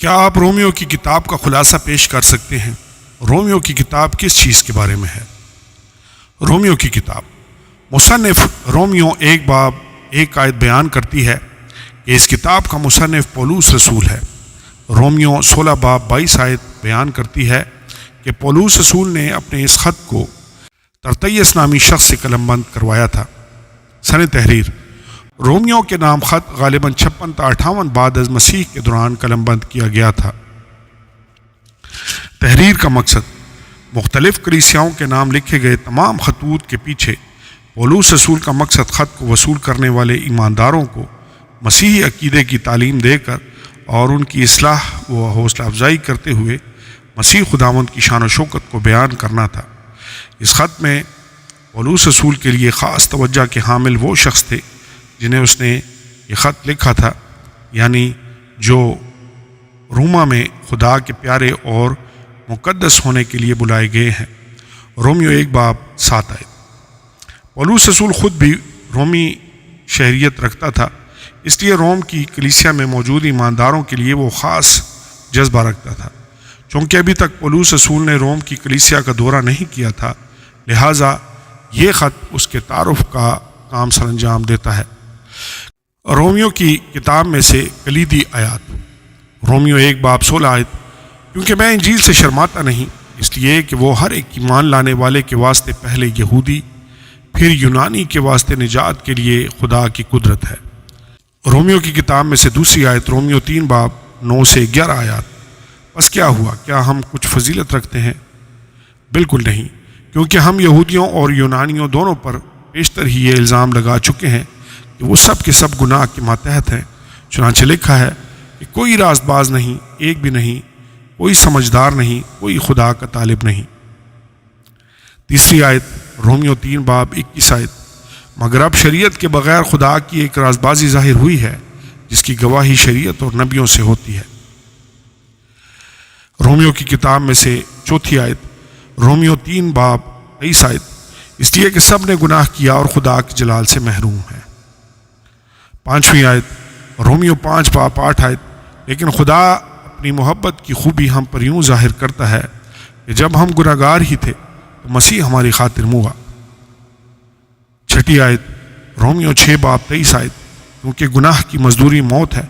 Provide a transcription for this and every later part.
کیا آپ رومیو کی کتاب کا خلاصہ پیش کر سکتے ہیں؟ رومیو کی کتاب کس چیز کے بارے میں ہے؟ رومیو کی کتاب مصنف رومیو ایک باب ایک آیت بیان کرتی ہے کہ اس کتاب کا مصنف پولوس رسول ہے۔ رومیو 16 باب 22 آیت بیان کرتی ہے کہ پولوس رسول نے اپنے اس خط کو ترتیس نامی شخص سے قلم بند کروایا تھا۔ سن تحریر رومیو کے نام خط غالباً 56 تا 58 بعد از مسیح کے دوران قلم بند کیا گیا تھا۔ تحریر کا مقصد مختلف کلیسیاؤں کے نام لکھے گئے تمام خطوط کے پیچھے پولوس رسول کا مقصد خط کو وصول کرنے والے ایمانداروں کو مسیحی عقیدے کی تعلیم دے کر اور ان کی اصلاح و حوصلہ افزائی کرتے ہوئے مسیح خداوند کی شان و شوکت کو بیان کرنا تھا۔ اس خط میں پولوس رسول کے لیے خاص توجہ کے حامل وہ شخص تھے جنہیں اس نے یہ خط لکھا تھا، یعنی جو روما میں خدا کے پیارے اور مقدس ہونے کے لیے بلائے گئے ہیں۔ رومیو 1 باب 7 آیت۔ پولوس رسول خود بھی رومی شہریت رکھتا تھا، اس لیے روم کی کلیسیا میں موجود ایمانداروں کے لیے وہ خاص جذبہ رکھتا تھا۔ چونکہ ابھی تک پولوس رسول نے روم کی کلیسیا کا دورہ نہیں کیا تھا، لہٰذا یہ خط اس کے تعارف کا کام سر انجام دیتا ہے۔ رومیو کی کتاب میں سے کلیدی آیات۔ رومیو 1 باب 16 آیت۔ کیونکہ میں انجیل سے شرماتا نہیں، اس لیے کہ وہ ہر ایک ایمان لانے والے کے واسطے پہلے یہودی پھر یونانی کے واسطے نجات کے لیے خدا کی قدرت ہے۔ رومیو کی کتاب میں سے دوسری آیت، رومیو 3 باب 9 سے 11 آیات۔ بس کیا ہوا؟ کیا ہم کچھ فضیلت رکھتے ہیں؟ بالکل نہیں، کیونکہ ہم یہودیوں اور یونانیوں دونوں پر بیشتر ہی یہ الزام لگا چکے ہیں کہ وہ سب کے سب گناہ کے ماتحت ہیں۔ چنانچہ لکھا ہے کہ کوئی راست باز نہیں، ایک بھی نہیں، کوئی سمجھدار نہیں، کوئی خدا کا طالب نہیں۔ تیسری آیت، رومیو 3 باب 21 آیت۔ مگر اب شریعت کے بغیر خدا کی ایک راست بازی ظاہر ہوئی ہے، جس کی گواہی شریعت اور نبیوں سے ہوتی ہے۔ رومیو کی کتاب میں سے چوتھی آیت، رومیو 3 باب 23 آیت۔ اس لیے کہ سب نے گناہ کیا اور خدا کے جلال سے محروم ہیں۔ پانچویں آیت، رومیو 5 باب 8 آیت۔ لیکن خدا اپنی محبت کی خوبی ہم پر یوں ظاہر کرتا ہے کہ جب ہم گناہگار ہی تھے تو مسیح ہماری خاطر مرا۔ چھٹی آیت، رومیو 6 باب 23 آیت۔ کیونکہ گناہ کی مزدوری موت ہے،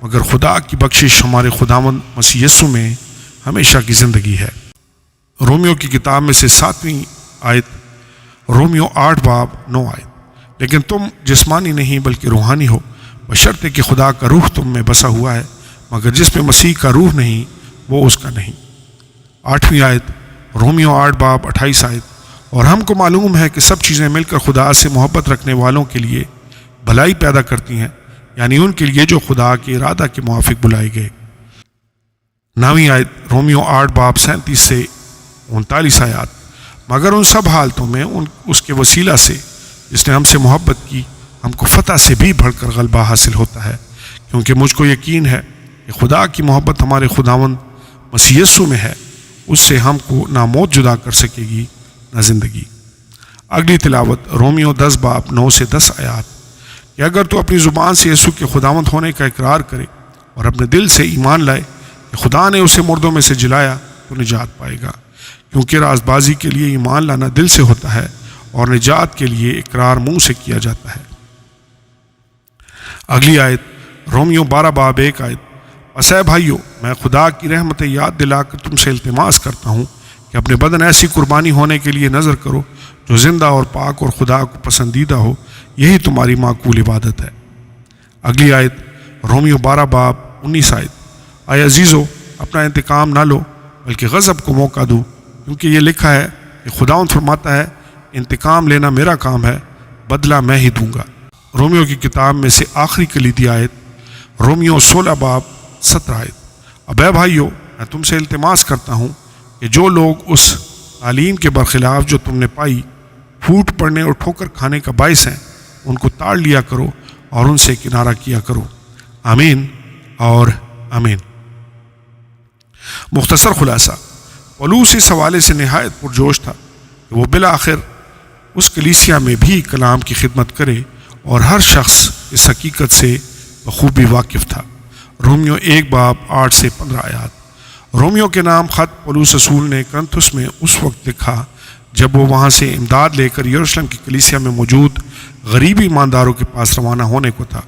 مگر خدا کی بخشش ہمارے خداوند مسیح یسوع میں ہمیشہ کی زندگی ہے۔ رومیو کی کتاب میں سے 7ویں آیت، رومیو 8 باب 9 آیت۔ لیکن تم جسمانی نہیں بلکہ روحانی ہو، بشرطے کہ خدا کا روح تم میں بسا ہوا ہے، مگر جس میں مسیح کا روح نہیں وہ اس کا نہیں۔ 8ویں آیت، رومیو 8 باب 28 آیت۔ اور ہم کو معلوم ہے کہ سب چیزیں مل کر خدا سے محبت رکھنے والوں کے لیے بھلائی پیدا کرتی ہیں، یعنی ان کے لیے جو خدا کے ارادہ کے موافق بلائے گئے۔ 9ویں آیت، رومیو 8 باب 37 سے 39 آیات۔ مگر ان سب حالتوں میں اس کے وسیلہ سے جس نے ہم سے محبت کی، ہم کو فتح سے بھی بڑھ کر غلبہ حاصل ہوتا ہے، کیونکہ مجھ کو یقین ہے کہ خدا کی محبت ہمارے خداوند مسیح یسوع میں ہے، اس سے ہم کو نہ موت جدا کر سکے گی نہ زندگی۔ اگلی تلاوت، رومیو 10 باب 9 سے 10 آیات۔ کہ اگر تو اپنی زبان سے یسوع کے خداوند ہونے کا اقرار کرے اور اپنے دل سے ایمان لائے کہ خدا نے اسے مردوں میں سے جلایا تو نجات پائے گا، کیونکہ راست بازی کے لیے ایمان لانا دل سے ہوتا ہے اور نجات کے لیے اقرار منہ سے کیا جاتا ہے۔ اگلی آیت، رومیو 12 باب 1 آیت۔ پس اے بھائیو، میں خدا کی رحمت یاد دلا کر تم سے التماس کرتا ہوں کہ اپنے بدن ایسی قربانی ہونے کے لیے نذر کرو جو زندہ اور پاک اور خدا کو پسندیدہ ہو، یہی تمہاری معقول عبادت ہے۔ اگلی آیت، رومیو 12 باب 19 آیت۔ اے عزیزو، اپنا انتقام نہ لو بلکہ غضب کو موقع دو، کیونکہ یہ لکھا ہے کہ خداوند فرماتا ہے، انتقام لینا میرا کام ہے، بدلہ میں ہی دوں گا۔ رومیو کی کتاب میں سے آخری کلیدی آیت، رومیو 16 باب 17 آیت۔ اب اے بھائیو، میں تم سے التماس کرتا ہوں کہ جو لوگ اس تعلیم کے برخلاف جو تم نے پائی پھوٹ پڑنے اور ٹھوکر کھانے کا باعث ہیں، ان کو تاڑ لیا کرو اور ان سے کنارہ کیا کرو۔ آمین اور آمین۔ مختصر خلاصہ، پولوس اس حوالے سے نہایت پرجوش تھا کہ وہ بالآخر اس کلیسیا میں بھی کلام کی خدمت کرے، اور ہر شخص اس حقیقت سے بخوبی واقف تھا۔ رومیو 1:8 سے 15 آیات۔ رومیو کے نام خط پولس رسول نے کرنتھس میں اس وقت لکھا جب وہ وہاں سے امداد لے کر یروشلم کی کلیسیا میں موجود غریب ایمانداروں کے پاس روانہ ہونے کو تھا۔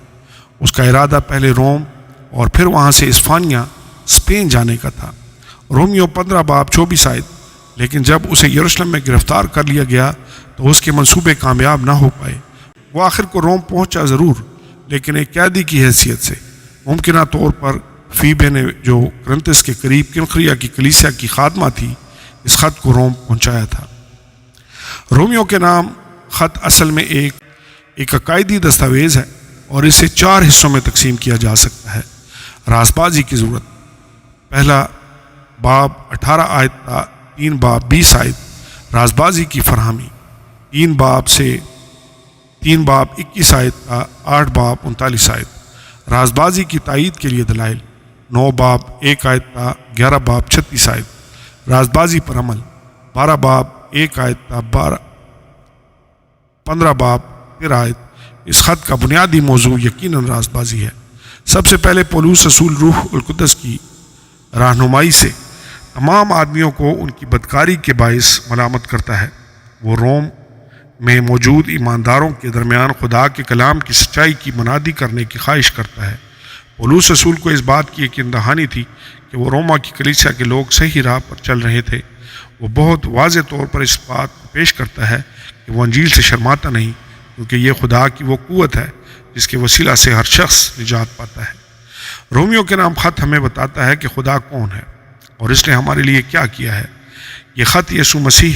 اس کا ارادہ پہلے روم اور پھر وہاں سے اسپانیہ اسپین جانے کا تھا۔ رومیو 15:24 آیت۔ لیکن جب اسے یروشلم میں گرفتار کر لیا گیا تو اس کے منصوبے کامیاب نہ ہو پائے۔ وہ آخر کو روم پہنچا ضرور، لیکن ایک قیدی کی حیثیت سے۔ ممکنہ طور پر فیبے نے، جو کرنتھس کے قریب کنخریا کی کلیسیا کی خادمہ تھی، اس خط کو روم پہنچایا تھا۔ رومیو کے نام خط اصل میں ایک عقائدی دستاویز ہے اور اسے 4 حصوں میں تقسیم کیا جا سکتا ہے۔ راز بازی کی ضرورت، پہلا باب 18 آیت تا 3 باب 20 آیت۔ راز بازی کی فراہمی، 3 باب 21 آیت تا 8 باب 39 آیت۔ راز بازی کی تائید کے لیے دلائل، 9 باب 1 آیت تا 11 باب 36 آیت۔ راز بازی پر عمل، 12 باب 1 آیت تا 15 باب 13 آیت۔ اس خط کا بنیادی موضوع یقیناً راز بازی ہے۔ سب سے پہلے پولس رسول روح القدس کی رہنمائی سے تمام آدمیوں کو ان کی بدکاری کے باعث ملامت کرتا ہے۔ وہ روم میں موجود ایمانداروں کے درمیان خدا کے کلام کی سچائی کی منادی کرنے کی خواہش کرتا ہے۔ پولس رسول کو اس بات کی یقین دہانی تھی کہ وہ روما کی کلیسیا کے لوگ صحیح راہ پر چل رہے تھے۔ وہ بہت واضح طور پر اس بات کو پیش کرتا ہے کہ وہ انجیل سے شرماتا نہیں، کیونکہ یہ خدا کی وہ قوت ہے جس کے وسیلہ سے ہر شخص نجات پاتا ہے۔ رومیو کے نام خط ہمیں بتاتا ہے کہ خدا کون ہے اور اس نے ہمارے لیے کیا کیا ہے۔ یہ خط یسوع مسیح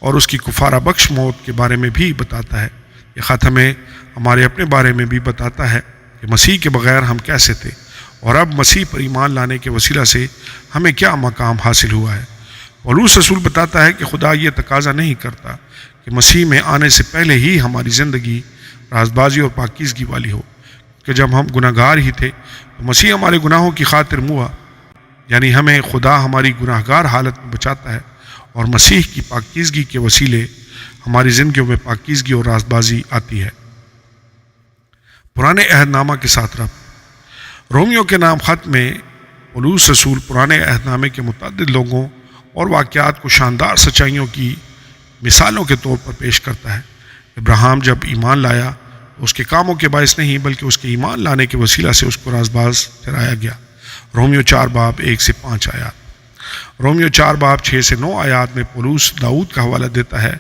اور اس کی کفارہ بخش موت کے بارے میں بھی بتاتا ہے۔ یہ خط ہمیں ہمارے اپنے بارے میں بھی بتاتا ہے کہ مسیح کے بغیر ہم کیسے تھے اور اب مسیح پر ایمان لانے کے وسیلہ سے ہمیں کیا مقام حاصل ہوا ہے۔ پولس رسول بتاتا ہے کہ خدا یہ تقاضا نہیں کرتا کہ مسیح میں آنے سے پہلے ہی ہماری زندگی رازبازی اور پاکیزگی والی ہو، کہ جب ہم گناہ گار ہی تھے تو مسیح ہمارے گناہوں کی خاطر ہوا، یعنی ہمیں خدا ہماری گناہ گار حالت میں بچاتا ہے اور مسیح کی پاکیزگی کے وسیلے ہماری زندگیوں میں پاکیزگی اور رازبازی آتی ہے۔ پرانے عہد نامہ کے ساتھ ربط۔ رومیو کے نام خط میں پولس رسول پرانے عہد نامے کے متعدد لوگوں اور واقعات کو شاندار سچائیوں کی مثالوں کے طور پر پیش کرتا ہے۔ ابراہیم جب ایمان لایا تو اس کے کاموں کے باعث نہیں بلکہ اس کے ایمان لانے کے وسیلہ سے اس کو رازباز ٹھہرایا گیا۔ رومیو 4 باب 1 سے 5 آیات۔ رومیو 4 باب 6 سے 9 آیات میں پولس داؤد کا حوالہ دیتا ہے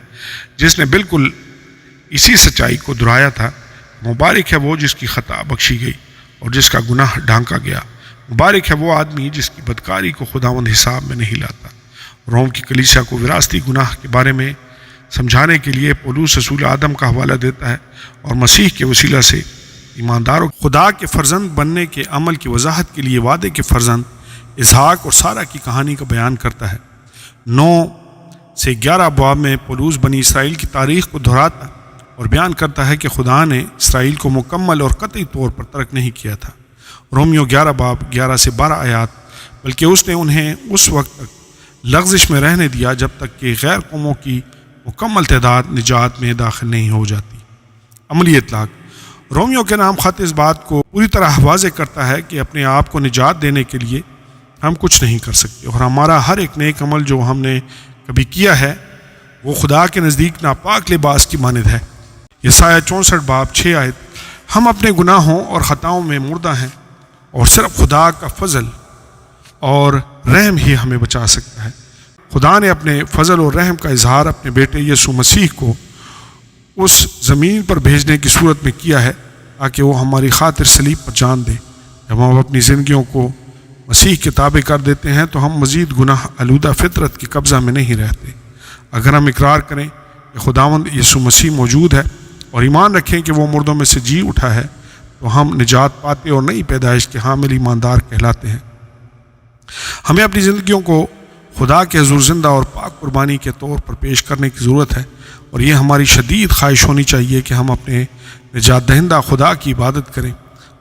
جس نے بالکل اسی سچائی کو دہرایا تھا۔ مبارک ہے وہ جس کی خطا بخشی گئی اور جس کا گناہ ڈھانکا گیا۔ مبارک ہے وہ آدمی جس کی بدکاری کو خداوند حساب میں نہیں لاتا۔ روم کی کلیسیا کو وراثتی گناہ کے بارے میں سمجھانے کے لیے پولس رسول آدم کا حوالہ دیتا ہے اور مسیح کے وسیلہ سے ایمانداروں خدا کے فرزند بننے کے عمل کی وضاحت کے لیے وعدے کے فرزند اسحاق اور سارہ کی کہانی کا بیان کرتا ہے۔ 9 سے 11 باب میں پولس بنی اسرائیل کی تاریخ کو دہراتا اور بیان کرتا ہے کہ خدا نے اسرائیل کو مکمل اور قطعی طور پر ترک نہیں کیا تھا۔ رومیو 11 باب 11 سے 12 آیات، بلکہ اس نے انہیں اس وقت تک لغزش میں رہنے دیا جب تک کہ غیر قوموں کی مکمل تعداد نجات میں داخل نہیں ہو جاتی۔ عملی اطلاق۔ رومیو کے نام خط اس بات کو پوری طرح واضح کرتا ہے کہ اپنے آپ کو نجات دینے کے لیے ہم کچھ نہیں کر سکتے اور ہمارا ہر ایک نیک عمل جو ہم نے کبھی کیا ہے وہ خدا کے نزدیک ناپاک لباس کی مانند ہے۔ یسایہ 64 باب 6 آیت۔ ہم اپنے گناہوں اور خطاؤں میں مردہ ہیں اور صرف خدا کا فضل اور رحم ہی ہمیں بچا سکتا ہے۔ خدا نے اپنے فضل اور رحم کا اظہار اپنے بیٹے یسوع مسیح کو اس زمین پر بھیجنے کی صورت میں کیا ہے تاکہ وہ ہماری خاطر صلیب پر جان دے۔ جب ہم اپنی زندگیوں کو مسیح کے تابع کر دیتے ہیں تو ہم مزید گناہ آلودہ فطرت کے قبضہ میں نہیں رہتے۔ اگر ہم اقرار کریں کہ خداوند یسوع مسیح موجود ہے اور ایمان رکھیں کہ وہ مردوں میں سے جی اٹھا ہے تو ہم نجات پاتے اور نئی پیدائش کے حامل ایماندار کہلاتے ہیں۔ ہمیں اپنی زندگیوں کو خدا کے حضور زندہ اور پاک قربانی کے طور پر پیش کرنے کی ضرورت ہے اور یہ ہماری شدید خواہش ہونی چاہیے کہ ہم اپنے نجات دہندہ خدا کی عبادت کریں۔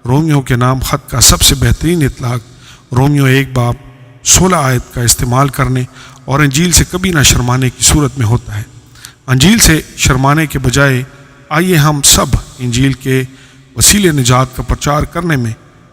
رومیو کے نام خط کا سب سے بہترین اطلاق رومیو 1 باب 16 آیت کا استعمال کرنے اور انجیل سے کبھی نہ شرمانے کی صورت میں ہوتا ہے۔ انجیل سے شرمانے کے بجائے آئیے ہم سب انجیل کے وسیلے نجات کا پرچار کرنے میں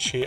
6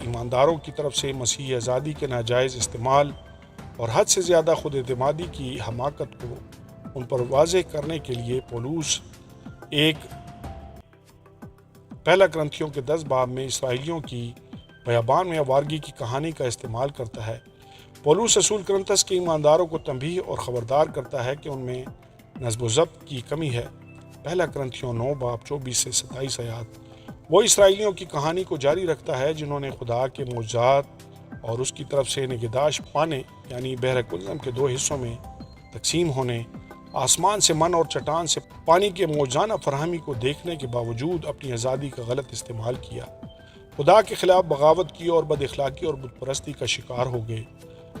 ایمانداروں کی طرف سے مسیحی آزادی کے ناجائز استعمال اور حد سے زیادہ خود اعتمادی کی حماقت کو ان پر واضح کرنے کے لیے پولس ایک پہلا کرنتھیوں کے 10 باب میں اسرائیلیوں کی بیابان میں آوارگی کی کہانی کا استعمال کرتا ہے۔ پولس رسول کرنتھس کے ایمانداروں کو تنبیہ اور خبردار کرتا ہے کہ ان میں نظم و ضبط کی کمی ہے۔ پہلا کرنتھیوں 9 باب 24 سے 27 آیات۔ وہ اسرائیلیوں کی کہانی کو جاری رکھتا ہے جنہوں نے خدا کے معجزات اور اس کی طرف سے نگہداشت پانے یعنی بحر کلزم کے 2 حصوں میں تقسیم ہونے، آسمان سے من اور چٹان سے پانی کے معجزانہ فراہمی کو دیکھنے کے باوجود اپنی آزادی کا غلط استعمال کیا، خدا کے خلاف بغاوت کی اور بد اخلاقی اور بت پرستی کا شکار ہو گئے۔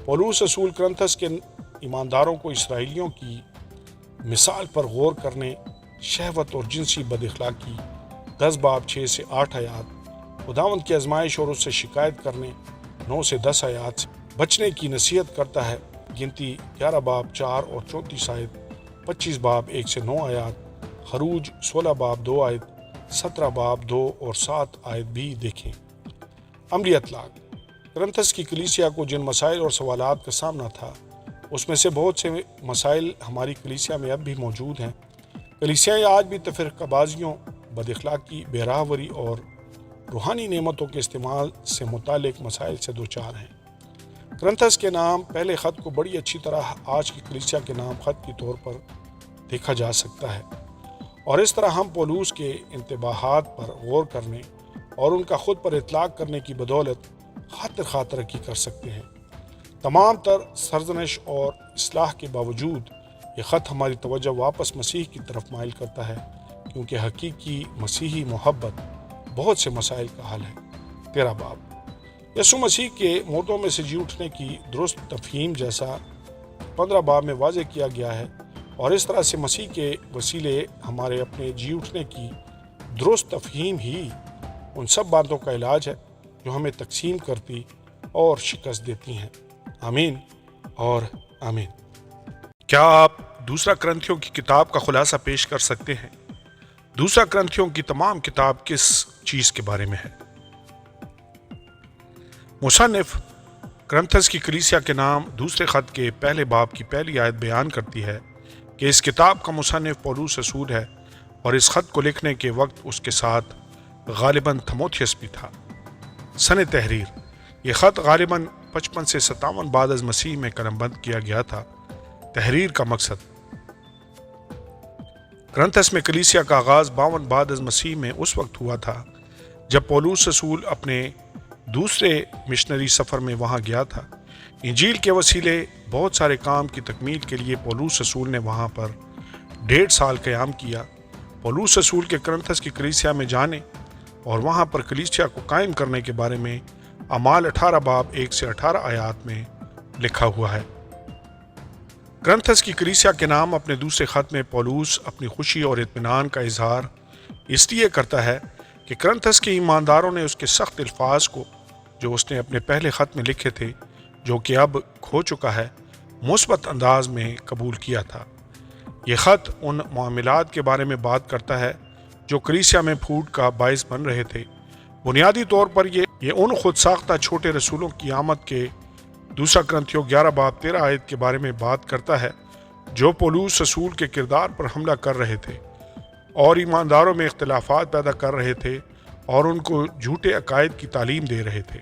پولس رسول کرنتھس کے ایمانداروں کو اسرائیلیوں کی مثال پر غور کرنے، شہوت اور جنسی بد اخلاقی 10 باب 6 سے 8 آیات، خداوند کی آزمائش اور اس سے شکایت کرنے 9 سے 10 آیات سے بچنے کی نصیحت کرتا ہے۔ گنتی 11 باب 4 اور 34 آیت، 25 باب 1 سے 9 آیات، خروج 16 باب 2 آیت، 17 باب 2 اور 7 آیت بھی دیکھیں۔ عملی اطلاق: کرنتھس کی کلیسیا کو جن مسائل اور سوالات کا سامنا تھا اس میں سے بہت سے مسائل ہماری کلیسیا میں اب بھی موجود ہیں۔ کلیسیاں آج بھی تفرقہ بازیوں، بد اخلاقی، بے راہوری اور روحانی نعمتوں کے استعمال سے متعلق مسائل سے دوچار ہیں۔ کرنتھس کے نام پہلے خط کو بڑی اچھی طرح آج کی کلیسیا کے نام خط کے طور پر دیکھا جا سکتا ہے، اور اس طرح ہم پولس کے انتباہات پر غور کرنے اور ان کا خود پر اطلاق کرنے کی بدولت خاطر خواہ ترقی کر سکتے ہیں۔ تمام تر سرزنش اور اصلاح کے باوجود یہ خط ہماری توجہ واپس مسیح کی طرف مائل کرتا ہے، کیونکہ حقیقی مسیحی محبت بہت سے مسائل کا حل ہے۔ 13 باب یسوع مسیح کے مردوں میں سے جی اٹھنے کی درست تفہیم جیسا 15 باب میں واضح کیا گیا ہے، اور اس طرح سے مسیح کے وسیلے ہمارے اپنے جی اٹھنے کی درست تفہیم ہی ان سب باتوں کا علاج ہے جو ہمیں تقسیم کرتی اور شکست دیتی ہیں۔ آمین اور آمین۔ کیا آپ دوسرا کرنتھیوں کی کتاب کا خلاصہ پیش کر سکتے ہیں؟ دوسرا کرنتھیوں کی تمام کتاب کس چیز کے بارے میں ہے؟ مصنف کرنتھس کی کلیسیا کے نام دوسرے خط کے پہلے باب کی پہلی آیت بیان کرتی ہے کہ اس کتاب کا مصنف پولس رسول ہے، اور اس خط کو لکھنے کے وقت اس کے ساتھ غالباً تھموتھیوس بھی تھا۔ سن تحریر: یہ خط غالباً 55 سے 57 بعد از مسیح میں قلم بند کیا گیا تھا۔ تحریر کا مقصد: کرنتھس میں کلیسیا کا آغاز 52 بعد از مسیح میں اس وقت ہوا تھا جب پولس رسول اپنے دوسرے مشنری سفر میں وہاں گیا تھا۔ انجیل کے وسیلے بہت سارے کام کی تکمیل کے لیے پولس رسول نے وہاں پر 1.5 سال قیام کیا۔ پولس رسول کے کرنتھس کی کلیسیا میں جانے اور وہاں پر کلیسیا کو قائم کرنے کے بارے میں اعمال 18 باب 1 سے 18 آیات میں لکھا ہوا ہے۔ کرنتھس کی کلیسیا کے نام اپنے دوسرے خط میں پولس اپنی خوشی اور اطمینان کا اظہار اس لیے کرتا ہے کہ کرنتھس کے ایمانداروں نے اس کے سخت الفاظ کو جو اس نے اپنے پہلے خط میں لکھے تھے، جو کہ اب کھو چکا ہے، مثبت انداز میں قبول کیا تھا۔ یہ خط ان معاملات کے بارے میں بات کرتا ہے جو کلیسیا میں پھوٹ کا باعث بن رہے تھے۔ بنیادی طور پر یہ ان خود ساختہ چھوٹے رسولوں کی آمد کے دوسرا کرنتھیوں 11 باب 13 آیت کے بارے میں بات کرتا ہے، جو پولس رسول کے کردار پر حملہ کر رہے تھے اور ایمانداروں میں اختلافات پیدا کر رہے تھے اور ان کو جھوٹے عقائد کی تعلیم دے رہے تھے۔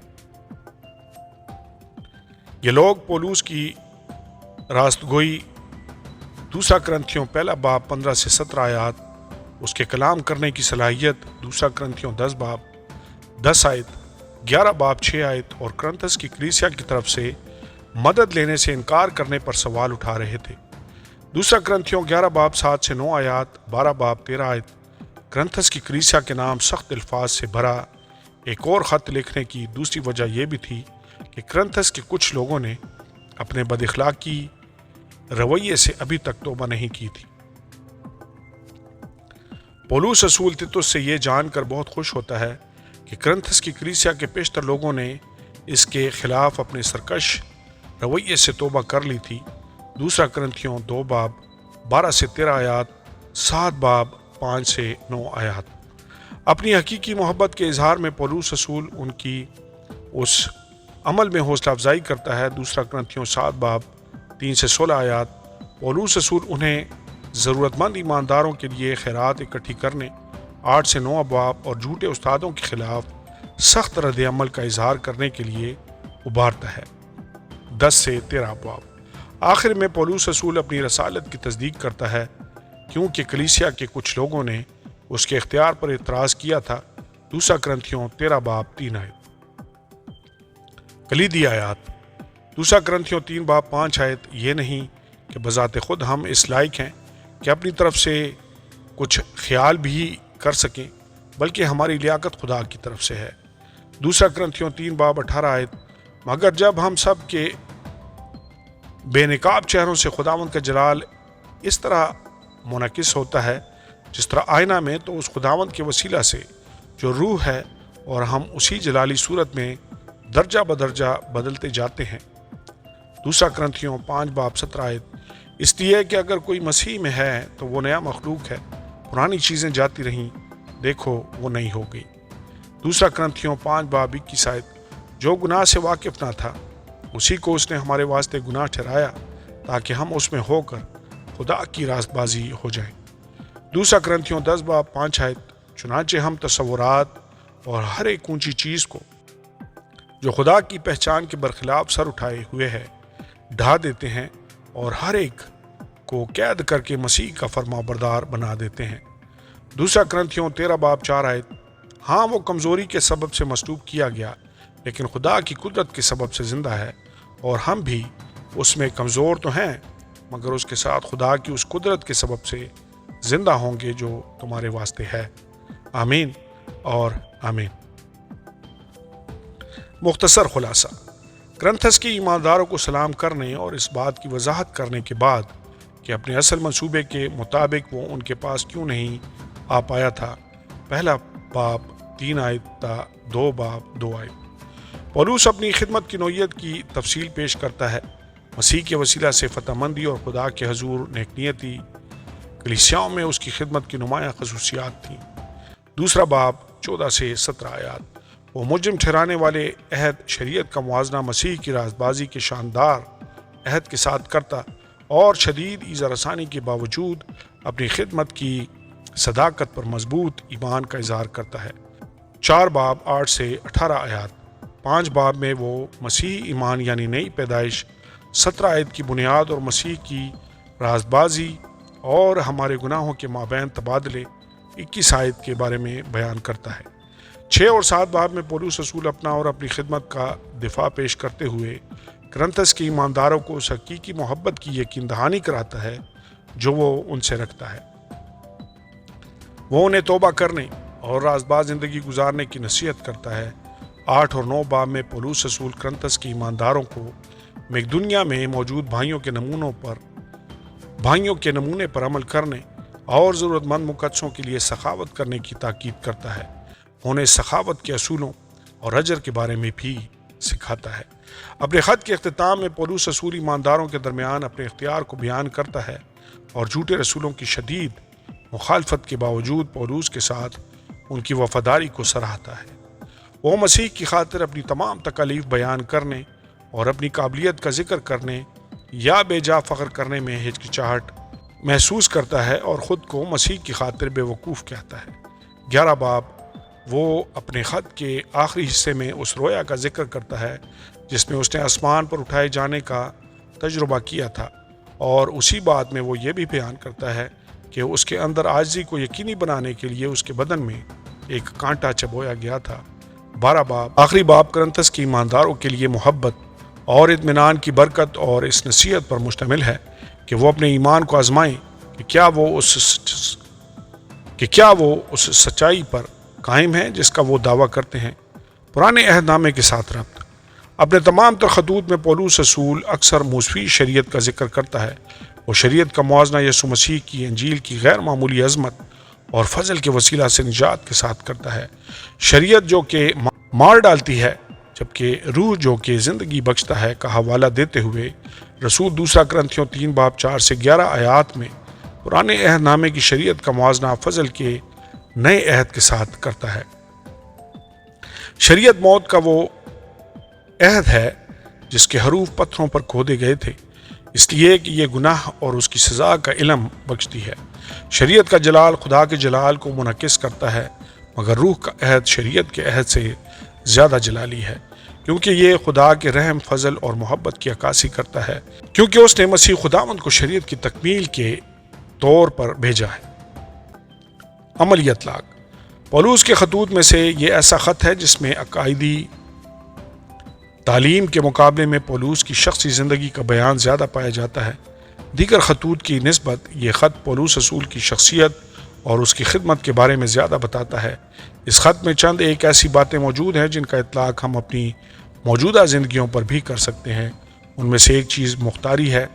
یہ لوگ پولس کی راست گوئی دوسرا کرنتھیوں پہلا باب 15 سے 17 آیات، اس کے کلام کرنے کی صلاحیت دوسرا کرنتھیوں 10 باب 10 آیت، 11 باب 6 آیت اور کرنتھس کی کلیسیا کی طرف سے مدد لینے سے انکار کرنے پر سوال اٹھا رہے تھے۔ دوسرا کرنتھیوں 11 باب 7 سے 9 آیات، 12 باب 13 آیت، کرنتھس کی کلیسیا کے نام سخت الفاظ سے بھرا ایک اور خط لکھنے کی دوسری وجہ یہ بھی تھی کہ کرنتھس کے کچھ لوگوں نے اپنے بد اخلاقی رویے سے ابھی تک توبہ نہیں کی تھی۔ پولس رسول تیتس سے یہ جان کر بہت خوش ہوتا ہے کہ کرنتھس کی کلیسیا کے پیشتر لوگوں نے اس کے خلاف اپنے سرکش رویے سے توبہ کر لی تھی۔ دوسرا کرنتھیوں 2 باب 12 سے 13 آیات، 7 باب 5 سے 9 آیات۔ اپنی حقیقی محبت کے اظہار میں پولس رسول ان کی اس عمل میں حوصلہ افزائی کرتا ہے۔ دوسرا کرنتھیوں 7 باب 3 سے 16 آیات۔ پولس رسول انہیں ضرورت مند ایمانداروں کے لیے خیرات اکٹھی کرنے 8 سے 9 باب اور جھوٹے استادوں کے خلاف سخت رد عمل کا اظہار کرنے کے لیے ابھارتا ہے 10 سے 13 باب۔ آخر میں پولس رسول اپنی رسالت کی تصدیق کرتا ہے کیونکہ کلیسیا کے کچھ لوگوں نے اس کے اختیار پر اعتراض کیا تھا۔ دوسرا کرنتھیوں 13 باب 3 آیت۔ کلیدی آیات۔ دوسرا کرنتھیوں 3 باب 5 آیت۔ یہ نہیں کہ بذات خود ہم اس لائق ہیں کہ اپنی طرف سے کچھ خیال بھی کر سکیں، بلکہ ہماری لیاقت خدا کی طرف سے ہے۔ دوسرا کرنتھیوں 3 باب 18 آیت۔ مگر جب ہم سب کے بے نقاب چہروں سے خداوند کا جلال اس طرح منعکس ہوتا ہے جس طرح آئینہ میں، تو اس خداوند کے وسیلہ سے جو روح ہے اور ہم اسی جلالی صورت میں درجہ بدرجہ بدلتے جاتے ہیں۔ دوسرا کرنتھیوں 5 باب 17 آیت۔ اس لیے کہ اگر کوئی مسیح میں ہے تو وہ نیا مخلوق ہے، پرانی چیزیں جاتی رہیں، دیکھو وہ نئی ہو گئی۔ دوسرا کرنتھیوں 5 باب 21 آیت۔ جو گناہ سے واقف نہ تھا اسی کو اس نے ہمارے واسطے گناہ ٹھہرایا تاکہ ہم اس میں ہو کر خدا کی راست بازی ہو جائیں۔ دوسرا کرنتھیوں 10 باب 5 آیت۔ چنانچہ ہم تصورات اور ہر ایک اونچی چیز کو جو خدا کی پہچان کے برخلاف سر اٹھائے ہوئے ہے ڈھا دیتے ہیں اور ہر ایک کو قید کر کے مسیح کا فرما بردار بنا دیتے ہیں۔ دوسرا کرنتھیوں 13 باب 4 آیت۔ ہاں وہ کمزوری کے سبب سے مصلوب کیا گیا لیکن خدا کی قدرت کے سبب سے زندہ ہے، اور ہم بھی اس میں کمزور تو ہیں مگر اس کے ساتھ خدا کی اس قدرت کے سبب سے زندہ ہوں گے جو تمہارے واسطے ہے۔ آمین اور آمین۔ مختصر خلاصہ۔ کرنتھس کے ایمانداروں کو سلام کرنے اور اس بات کی وضاحت کرنے کے بعد کہ اپنے اصل منصوبے کے مطابق وہ ان کے پاس کیوں نہیں آ پایا تھا، پہلا باب 3 آیت تا 2 باب 2 آیت، پولس اپنی خدمت کی نوعیت کی تفصیل پیش کرتا ہے۔ مسیح کے وسیلہ سے فتح مندی اور خدا کے حضور نیک نیتی کلیسیاؤں میں اس کی خدمت کی نمایاں خصوصیات تھیں۔ دوسرا باب 14 سے 17 آیات۔ وہ مجرم ٹھہرانے والے عہد شریعت کا موازنہ مسیح کی راست بازی کے شاندار عہد کے ساتھ کرتا اور شدید ایذا رسانی کے باوجود اپنی خدمت کی صداقت پر مضبوط ایمان کا اظہار کرتا ہے۔ 4 باب 8 سے 18 آیات۔ 5 باب میں وہ مسیح ایمان یعنی نئی پیدائش، 17 آیت کی بنیاد اور مسیح کی راست بازی اور ہمارے گناہوں کے مابین تبادلے 21 آیت کے بارے میں بیان کرتا ہے۔ 6 اور 7 باب میں پولس رسول اپنا اور اپنی خدمت کا دفاع پیش کرتے ہوئے کرنتھس کے ایمانداروں کو اس حقیقی محبت کی یقین دہانی کراتا ہے جو وہ ان سے رکھتا ہے۔ وہ انہیں توبہ کرنے اور راست باز زندگی گزارنے کی نصیحت کرتا ہے۔ 8 اور 9 باب میں پولس رسول کرنتھس کے ایمانداروں کو مقدونیہ میں موجود بھائیوں کے نمونے پر عمل کرنے اور ضرورت مند مقدسوں کے لیے سخاوت کرنے کی تاکید کرتا ہے۔ انہیں سخاوت کے اصولوں اور اجر کے بارے میں بھی سکھاتا ہے۔ اپنے خط کے اختتام میں پولس رسول ایمانداروں کے درمیان اپنے اختیار کو بیان کرتا ہے اور جھوٹے رسولوں کی شدید مخالفت کے باوجود پولس کے ساتھ ان کی وفاداری کو سراہتا ہے۔ وہ مسیح کی خاطر اپنی تمام تکالیف بیان کرنے اور اپنی قابلیت کا ذکر کرنے یا بے جا فخر کرنے میں ہچکچاہٹ محسوس کرتا ہے اور خود کو مسیح کی خاطر بے وقوف کہتا ہے۔ 11 باب وہ اپنے خط کے آخری حصے میں اس رویا کا ذکر کرتا ہے جس میں اس نے آسمان پر اٹھائے جانے کا تجربہ کیا تھا، اور اسی بات میں وہ یہ بھی بیان کرتا ہے کہ اس کے اندر عاجزی کو یقینی بنانے کے لیے اس کے بدن میں ایک کانٹا چبویا گیا تھا۔ 12 باب آخری باب کرنتھس کے ایمانداروں کے لیے محبت اور اطمینان کی برکت اور اس نصیحت پر مشتمل ہے کہ وہ اپنے ایمان کو آزمائیں کہ کیا وہ اس سچائی پر قائم ہیں جس کا وہ دعویٰ کرتے ہیں۔ پرانے عہد نامے کے ساتھ ربط۔ اپنے تمام تر خطوط میں پولس رسول اکثر موسوی شریعت کا ذکر کرتا ہے۔ وہ شریعت کا موازنہ یسوع مسیح کی انجیل کی غیر معمولی عظمت اور فضل کے وسیلہ سے نجات کے ساتھ کرتا ہے۔ شریعت جو کہ مار ڈالتی ہے جبکہ روح جو کہ زندگی بخشتا ہے کا حوالہ دیتے ہوئے رسول دوسرا کرنتھیوں 3 باب 4 سے 11 آیات میں پرانے عہد نامے کی شریعت کا موازنہ فضل کے نئے عہد کے ساتھ کرتا ہے۔ شریعت موت کا وہ عہد ہے جس کے حروف پتھروں پر کھودے گئے تھے، اس لیے کہ یہ گناہ اور اس کی سزا کا علم بخشتی ہے۔ شریعت کا جلال خدا کے جلال کو منعکس کرتا ہے، مگر روح کا عہد شریعت کے عہد سے زیادہ جلالی ہے، کیونکہ یہ خدا کے رحم، فضل اور محبت کی عکاسی کرتا ہے، کیونکہ اس نے مسیح خداوند کو شریعت کی تکمیل کے طور پر بھیجا ہے۔ عملی اطلاق۔ پولوس کے خطوط میں سے یہ ایسا خط ہے جس میں عقائدی تعلیم کے مقابلے میں پولوس کی شخصی زندگی کا بیان زیادہ پایا جاتا ہے۔ دیگر خطوط کی نسبت یہ خط پولوس رسول کی شخصیت اور اس کی خدمت کے بارے میں زیادہ بتاتا ہے۔ اس خط میں چند ایک ایسی باتیں موجود ہیں جن کا اطلاق ہم اپنی موجودہ زندگیوں پر بھی کر سکتے ہیں۔ ان میں سے ایک چیز مختاری ہے۔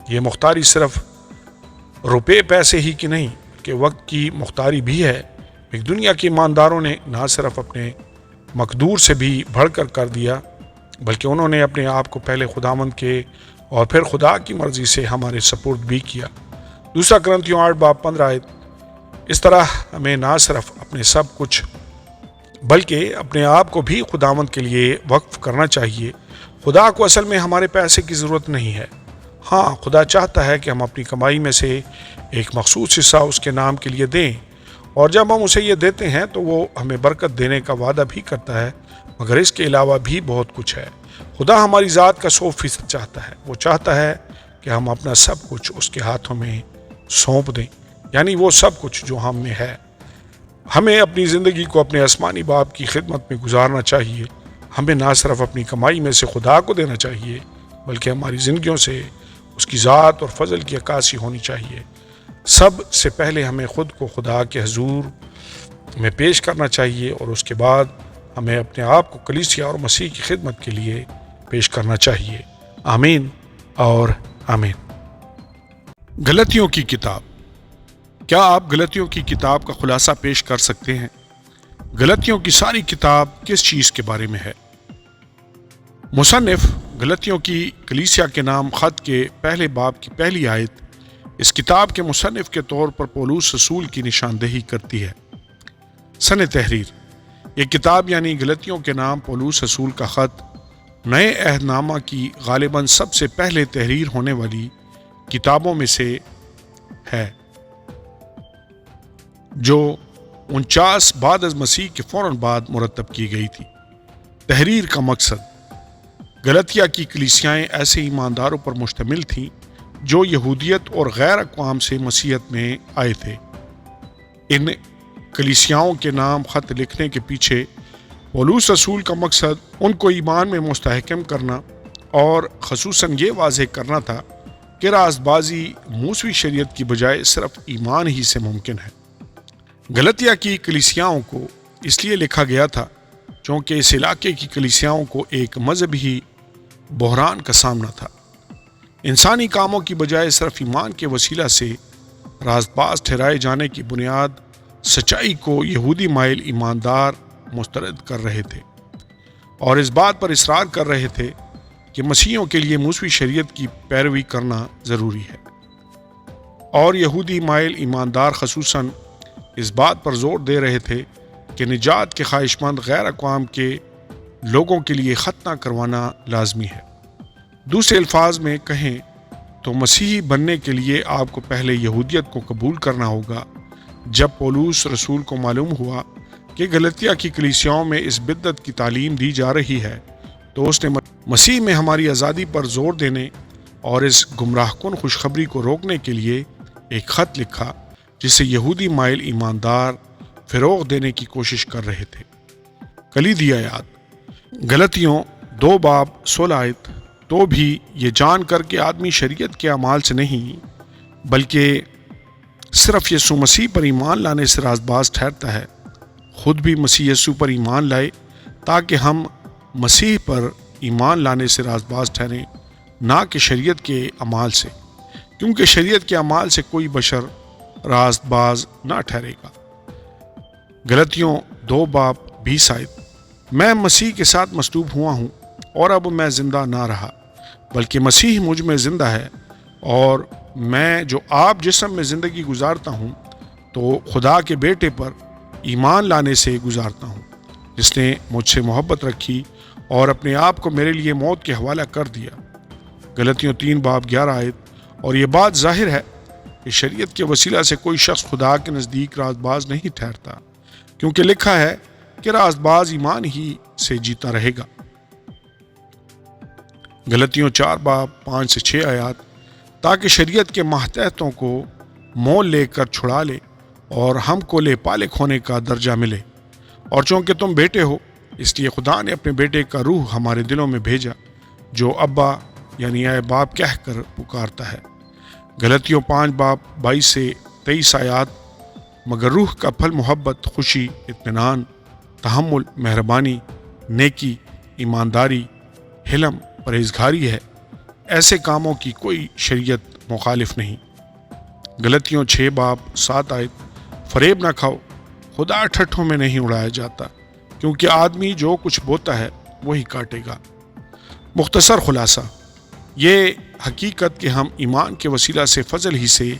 یہ مختاری صرف روپے پیسے ہی کی نہیں بلکہ وقت کی مختاری بھی ہے۔ ایک دنیا کے ایمانداروں نے نہ صرف اپنے مقدور سے بھی بڑھ کر دیا بلکہ انہوں نے اپنے آپ کو پہلے خداوند کے اور پھر خدا کی مرضی سے ہمارے سپرد بھی کیا۔ دوسرا کرنتھیوں 8:15۔ اس طرح ہمیں نہ صرف اپنے سب کچھ بلکہ اپنے آپ کو بھی خداوند کے لیے وقف کرنا چاہیے۔ خدا کو اصل میں ہمارے پیسے کی ضرورت نہیں ہے۔ ہاں، خدا چاہتا ہے کہ ہم اپنی کمائی میں سے ایک مخصوص حصہ اس کے نام کے لیے دیں، اور جب ہم اسے یہ دیتے ہیں تو وہ ہمیں برکت دینے کا وعدہ بھی کرتا ہے، مگر اس کے علاوہ بھی بہت کچھ ہے۔ خدا ہماری ذات کا 100% چاہتا ہے۔ وہ چاہتا ہے کہ ہم اپنا سب کچھ اس کے ہاتھوں میں سونپ دیں، یعنی وہ سب کچھ جو ہم میں ہے۔ ہمیں اپنی زندگی کو اپنے آسمانی باپ کی خدمت میں گزارنا چاہیے۔ ہمیں نہ صرف اپنی کمائی میں سے خدا کو دینا چاہیے بلکہ ہماری زندگیوں سے اس کی ذات اور فضل کی عکاسی ہونی چاہیے۔ سب سے پہلے ہمیں خود کو خدا کے حضور میں پیش کرنا چاہیے اور اس کے بعد ہمیں اپنے آپ کو کلیسیا اور مسیح کی خدمت کے لیے پیش کرنا چاہیے۔ آمین اور آمین۔ غلطیوں کی کتاب۔ کیا آپ غلطیوں کی کتاب کا خلاصہ پیش کر سکتے ہیں؟ غلطیوں کی ساری کتاب کس چیز کے بارے میں ہے؟ مصنف غلطیوں کی کلیسیا کے نام خط کے پہلے باب کی پہلی آیت اس کتاب کے مصنف کے طور پر پولوس رسول کی نشاندہی کرتی ہے۔ سن تحریر۔ یہ کتاب یعنی غلطیوں کے نام پولوس رسول کا خط نئے عہد نامہ کی غالباً سب سے پہلے تحریر ہونے والی کتابوں میں سے ہے، جو 49 بعد از مسیح کے فوراً بعد مرتب کی گئی تھی۔ تحریر کا مقصد: غلطیہ کی کلیسیائیں ایسے ایمانداروں پر مشتمل تھیں جو یہودیت اور غیر اقوام سے مسیحیت میں آئے تھے۔ ان کلیسیاؤں کے نام خط لکھنے کے پیچھے پولوس رسول کا مقصد ان کو ایمان میں مستحکم کرنا اور خصوصاً یہ واضح کرنا تھا کہ راست بازی موسوی شریعت کی بجائے صرف ایمان ہی سے ممکن ہے۔ غلطیہ کی کلیسیاؤں کو اس لیے لکھا گیا تھا چونکہ اس علاقے کی کلیسیاؤں کو ایک مذہبی بحران کا سامنا تھا۔ انسانی کاموں کی بجائے صرف ایمان کے وسیلہ سے راست باز ٹھہرائے جانے کی بنیاد سچائی کو یہودی مائل ایماندار مسترد کر رہے تھے اور اس بات پر اصرار کر رہے تھے کہ مسیحیوں کے لیے موسوی شریعت کی پیروی کرنا ضروری ہے، اور یہودی مائل ایماندار خصوصاً اس بات پر زور دے رہے تھے کہ نجات کے خواہشمند غیر اقوام کے لوگوں کے لیے ختنہ کروانا لازمی ہے۔ دوسرے الفاظ میں کہیں تو مسیحی بننے کے لیے آپ کو پہلے یہودیت کو قبول کرنا ہوگا۔ جب پولوس رسول کو معلوم ہوا کہ غلطیہ کی کلیسیاؤں میں اس بدعت کی تعلیم دی جا رہی ہے تو اس نے مسیح میں ہماری آزادی پر زور دینے اور اس گمراہ کن خوشخبری کو روکنے کے لیے ایک خط لکھا جسے یہودی مائل ایماندار فروغ دینے کی کوشش کر رہے تھے۔ کلیدی آیات: غلطیوں 2:16۔ تو بھی یہ جان کر کہ آدمی شریعت کے اعمال سے نہیں بلکہ صرف یسوع مسیح پر ایمان لانے سے راست باز ٹھہرتا ہے، خود بھی مسیح یسوع پر ایمان لائے تاکہ ہم مسیح پر ایمان لانے سے راست باز ٹھہریں، نہ کہ شریعت کے اعمال سے، کیونکہ شریعت کے اعمال سے کوئی بشر راست باز نہ ٹھہرے گا۔ غلطیوں 2:20۔ میں مسیح کے ساتھ مصلوب ہوا ہوں اور اب میں زندہ نہ رہا بلکہ مسیح مجھ میں زندہ ہے، اور میں جو آپ جسم میں زندگی گزارتا ہوں تو خدا کے بیٹے پر ایمان لانے سے گزارتا ہوں۔ جس نے مجھ سے محبت رکھی اور اپنے آپ کو میرے لیے موت کے حوالہ کر دیا۔ غلطیوں 3:11 اور یہ بات ظاہر ہے کہ شریعت کے وسیلہ سے کوئی شخص خدا کے نزدیک راست باز نہیں ٹھہرتا، کیونکہ لکھا ہے کہ راست باز ایمان ہی سے جیتا رہے گا۔ غلطیوں 4:5-6 تاکہ شریعت کے ماتحتوں کو مول لے کر چھڑا لے اور ہم کو لے پالک ہونے کا درجہ ملے، اور چونکہ تم بیٹے ہو اس لیے خدا نے اپنے بیٹے کا روح ہمارے دلوں میں بھیجا جو ابا یعنی اے باپ کہہ کر پکارتا ہے۔ غلطیوں 5:22-23 مگر روح کا پھل محبت، خوشی، اطمینان، تحمل، مہربانی، نیکی، ایمانداری، حلم، پرہیزگاری ہے۔ ایسے کاموں کی کوئی شریعت مخالف نہیں۔ غلطیوں 6:7 فریب نہ کھاؤ، خدا ٹھٹھوں میں نہیں اڑایا جاتا، کیونکہ آدمی جو کچھ بوتا ہے وہی کاٹے گا۔ مختصر خلاصہ یہ حقیقت کہ ہم ایمان کے وسیلہ سے فضل ہی سے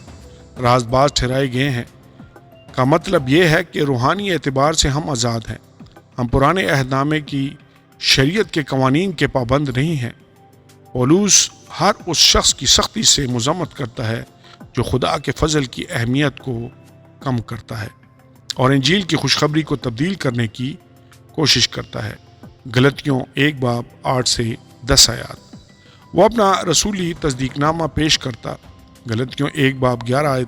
راست باز ٹھہرائے گئے ہیں کا مطلب یہ ہے کہ روحانی اعتبار سے ہم آزاد ہیں۔ ہم پرانے عہد نامے کی شریعت کے قوانین کے پابند نہیں ہیں۔ پولوس ہر اس شخص کی سختی سے مذمت کرتا ہے جو خدا کے فضل کی اہمیت کو کم کرتا ہے اور انجیل کی خوشخبری کو تبدیل کرنے کی کوشش کرتا ہے۔ غلطیوں 1:8-10 وہ اپنا رسولی تصدیق نامہ پیش کرتا۔ غلطیوں 1:11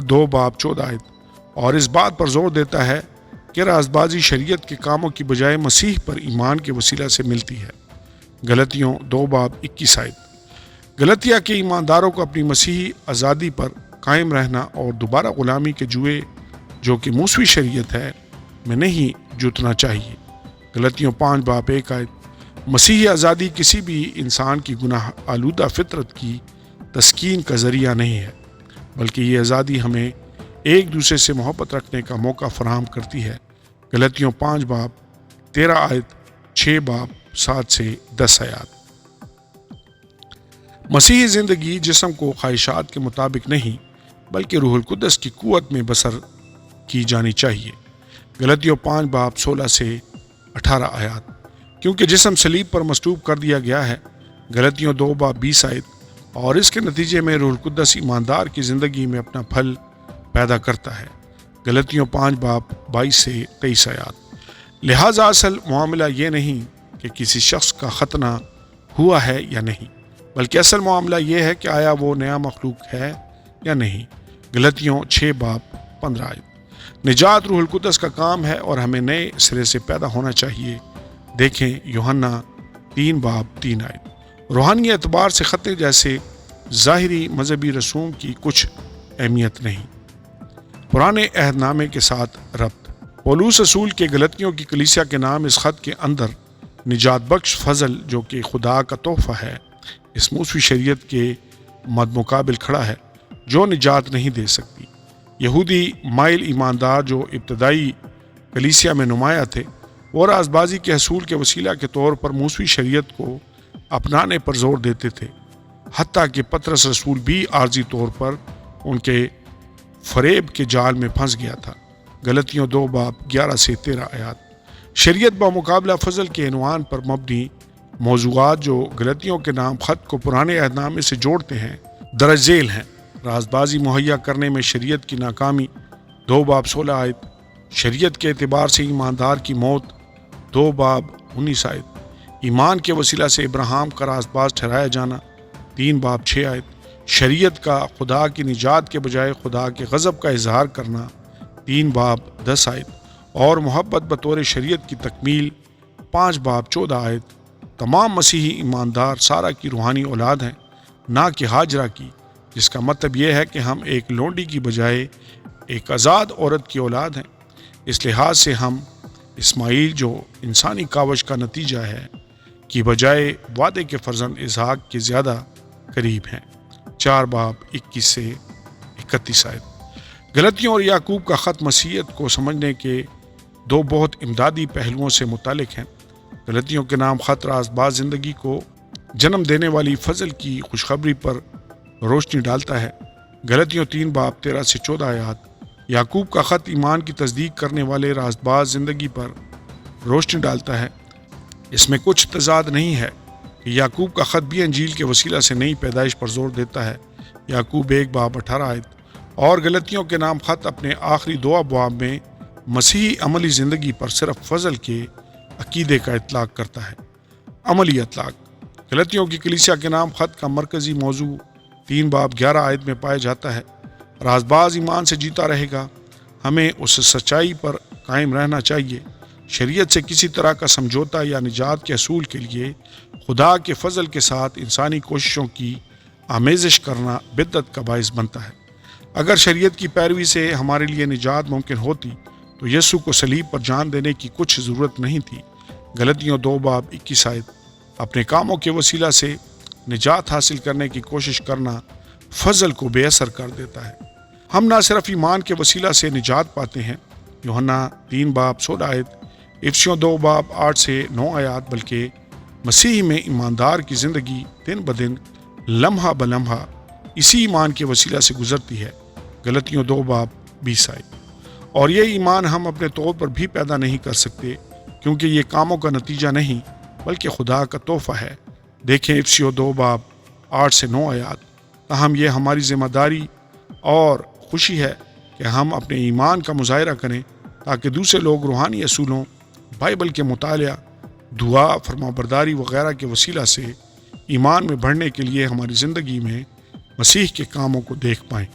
2:14 اور اس بات پر زور دیتا ہے کہ راست بازی شریعت کے کاموں کی بجائے مسیح پر ایمان کے وسیلہ سے ملتی ہے۔ غلطیوں 2:21 غلطیہ کے ایمانداروں کو اپنی مسیحی آزادی پر قائم رہنا اور دوبارہ غلامی کے جوئے جو کہ موسوی شریعت ہے میں نہیں جوتنا چاہیے۔ غلطیوں 5:1 مسیحی آزادی کسی بھی انسان کی گناہ آلودہ فطرت کی تسکین کا ذریعہ نہیں ہے، بلکہ یہ آزادی ہمیں ایک دوسرے سے محبت رکھنے کا موقع فراہم کرتی ہے۔ غلطیوں 5:13 6:7-10 مسیحی زندگی جسم کو خواہشات کے مطابق نہیں بلکہ روح القدس کی قوت میں بسر کی جانی چاہیے۔ غلطیوں 5:16-18 کیونکہ جسم صلیب پر مصلوب کر دیا گیا ہے۔ غلطیوں 2:20 اور اس کے نتیجے میں روح القدس ایماندار کی زندگی میں اپنا پھل پیدا کرتا ہے۔ غلطیوں 5:22-23 لہٰذا اصل معاملہ یہ نہیں کہ کسی شخص کا ختنہ ہوا ہے یا نہیں، بلکہ اصل معاملہ یہ ہے کہ آیا وہ نیا مخلوق ہے یا نہیں۔ غلطیوں 6:15 نجات روح القدس کا کام ہے اور ہمیں نئے سرے سے پیدا ہونا چاہیے۔ دیکھیں یوحنا 3:3 روحانی اعتبار سے ختنے جیسے ظاہری مذہبی رسوم کی کچھ اہمیت نہیں۔ پرانے عہد نامے کے ساتھ ربط پولوس رسول کے غلطیوں کی کلیسیا کے نام اس خط کے اندر نجات بخش فضل جو کہ خدا کا تحفہ ہے اس موسوی شریعت کے مد مقابل کھڑا ہے جو نجات نہیں دے سکتی۔ یہودی مائل ایماندار جو ابتدائی کلیسیا میں نمایاں تھے وہ راست بازی کے حصول کے وسیلہ کے طور پر موسوی شریعت کو اپنانے پر زور دیتے تھے، حتیٰ کہ پطرس رسول بھی عارضی طور پر ان کے فریب کے جال میں پھنس گیا تھا۔ غلطیوں 2:11-13 شریعت بمقابلہ فضل کے عنوان پر مبنی موضوعات جو غلطیوں کے نام خط کو پرانے عہد نامے سے جوڑتے ہیں درج ذیل ہیں۔ راست بازی مہیا کرنے میں شریعت کی ناکامی 2:16 شریعت کے اعتبار سے ایماندار کی موت 2:19 ایمان کے وسیلہ سے ابراہیم کا راست باز ٹھہرایا جانا 3:6 شریعت کا خدا کی نجات کے بجائے خدا کے غضب کا اظہار کرنا 3:10 اور محبت بطور شریعت کی تکمیل 5:14 تمام مسیحی ایماندار سارہ کی روحانی اولاد ہیں نہ کہ ہاجرہ کی، جس کا مطلب یہ ہے کہ ہم ایک لونڈی کی بجائے ایک آزاد عورت کی اولاد ہیں۔ اس لحاظ سے ہم اسماعیل جو انسانی کاوش کا نتیجہ ہے کی بجائے وعدے کے فرزند اسحاق کے زیادہ قریب ہیں۔ 4:21-31 غلطیوں اور یعقوب کا خط مسیحیت کو سمجھنے کے دو بہت امدادی پہلوؤں سے متعلق ہیں۔ غلطیوں کے نام خط راست باز زندگی کو جنم دینے والی فضل کی خوشخبری پر روشنی ڈالتا ہے۔ غلطیوں 3:13-14 یعقوب کا خط ایمان کی تصدیق کرنے والے راست باز زندگی پر روشنی ڈالتا ہے۔ اس میں کچھ تضاد نہیں ہے کہ یعقوب کا خط بھی انجیل کے وسیلہ سے نئی پیدائش پر زور دیتا ہے۔ یعقوب 1:18 اور غلطیوں کے نام خط اپنے آخری 2 ابواب میں مسیحی عملی زندگی پر صرف فضل کے عقیدے کا اطلاق کرتا ہے۔ عملی اطلاق غلطیوں کی کلیسیا کے نام خط کا مرکزی موضوع 3:11 میں پایا جاتا ہے۔ راز باز ایمان سے جیتا رہے گا، ہمیں اس سچائی پر قائم رہنا چاہیے۔ شریعت سے کسی طرح کا سمجھوتا یا نجات کے اصول کے لیے خدا کے فضل کے ساتھ انسانی کوششوں کی آمیزش کرنا بدعت کا باعث بنتا ہے۔ اگر شریعت کی پیروی سے ہمارے لیے نجات ممکن ہوتی تو یسوع کو صلیب پر جان دینے کی کچھ ضرورت نہیں تھی۔ غلطیوں 2:21 اپنے کاموں کے وسیلہ سے نجات حاصل کرنے کی کوشش کرنا فضل کو بے اثر کر دیتا ہے۔ ہم نہ صرف ایمان کے وسیلہ سے نجات پاتے ہیں، یوحنا 3:16 افسیوں 2:8-9 بلکہ مسیح میں ایماندار کی زندگی دن بدن لمحہ بلمحہ اسی ایمان کے وسیلہ سے گزرتی ہے، غلطیوں 2:20 اور یہ ایمان ہم اپنے طور پر بھی پیدا نہیں کر سکتے، کیونکہ یہ کاموں کا نتیجہ نہیں بلکہ خدا کا تحفہ ہے۔ دیکھیں افسیوں 2:8-9 تاہم یہ ہماری ذمہ داری اور خوشی ہے کہ ہم اپنے ایمان کا مظاہرہ کریں تاکہ دوسرے لوگ روحانی اصولوں، بائبل کے مطالعہ، دعا، فرمانبرداری وغیرہ کے وسیلہ سے ایمان میں بڑھنے کے لیے ہماری زندگی میں مسیح کے کاموں کو دیکھ پائیں۔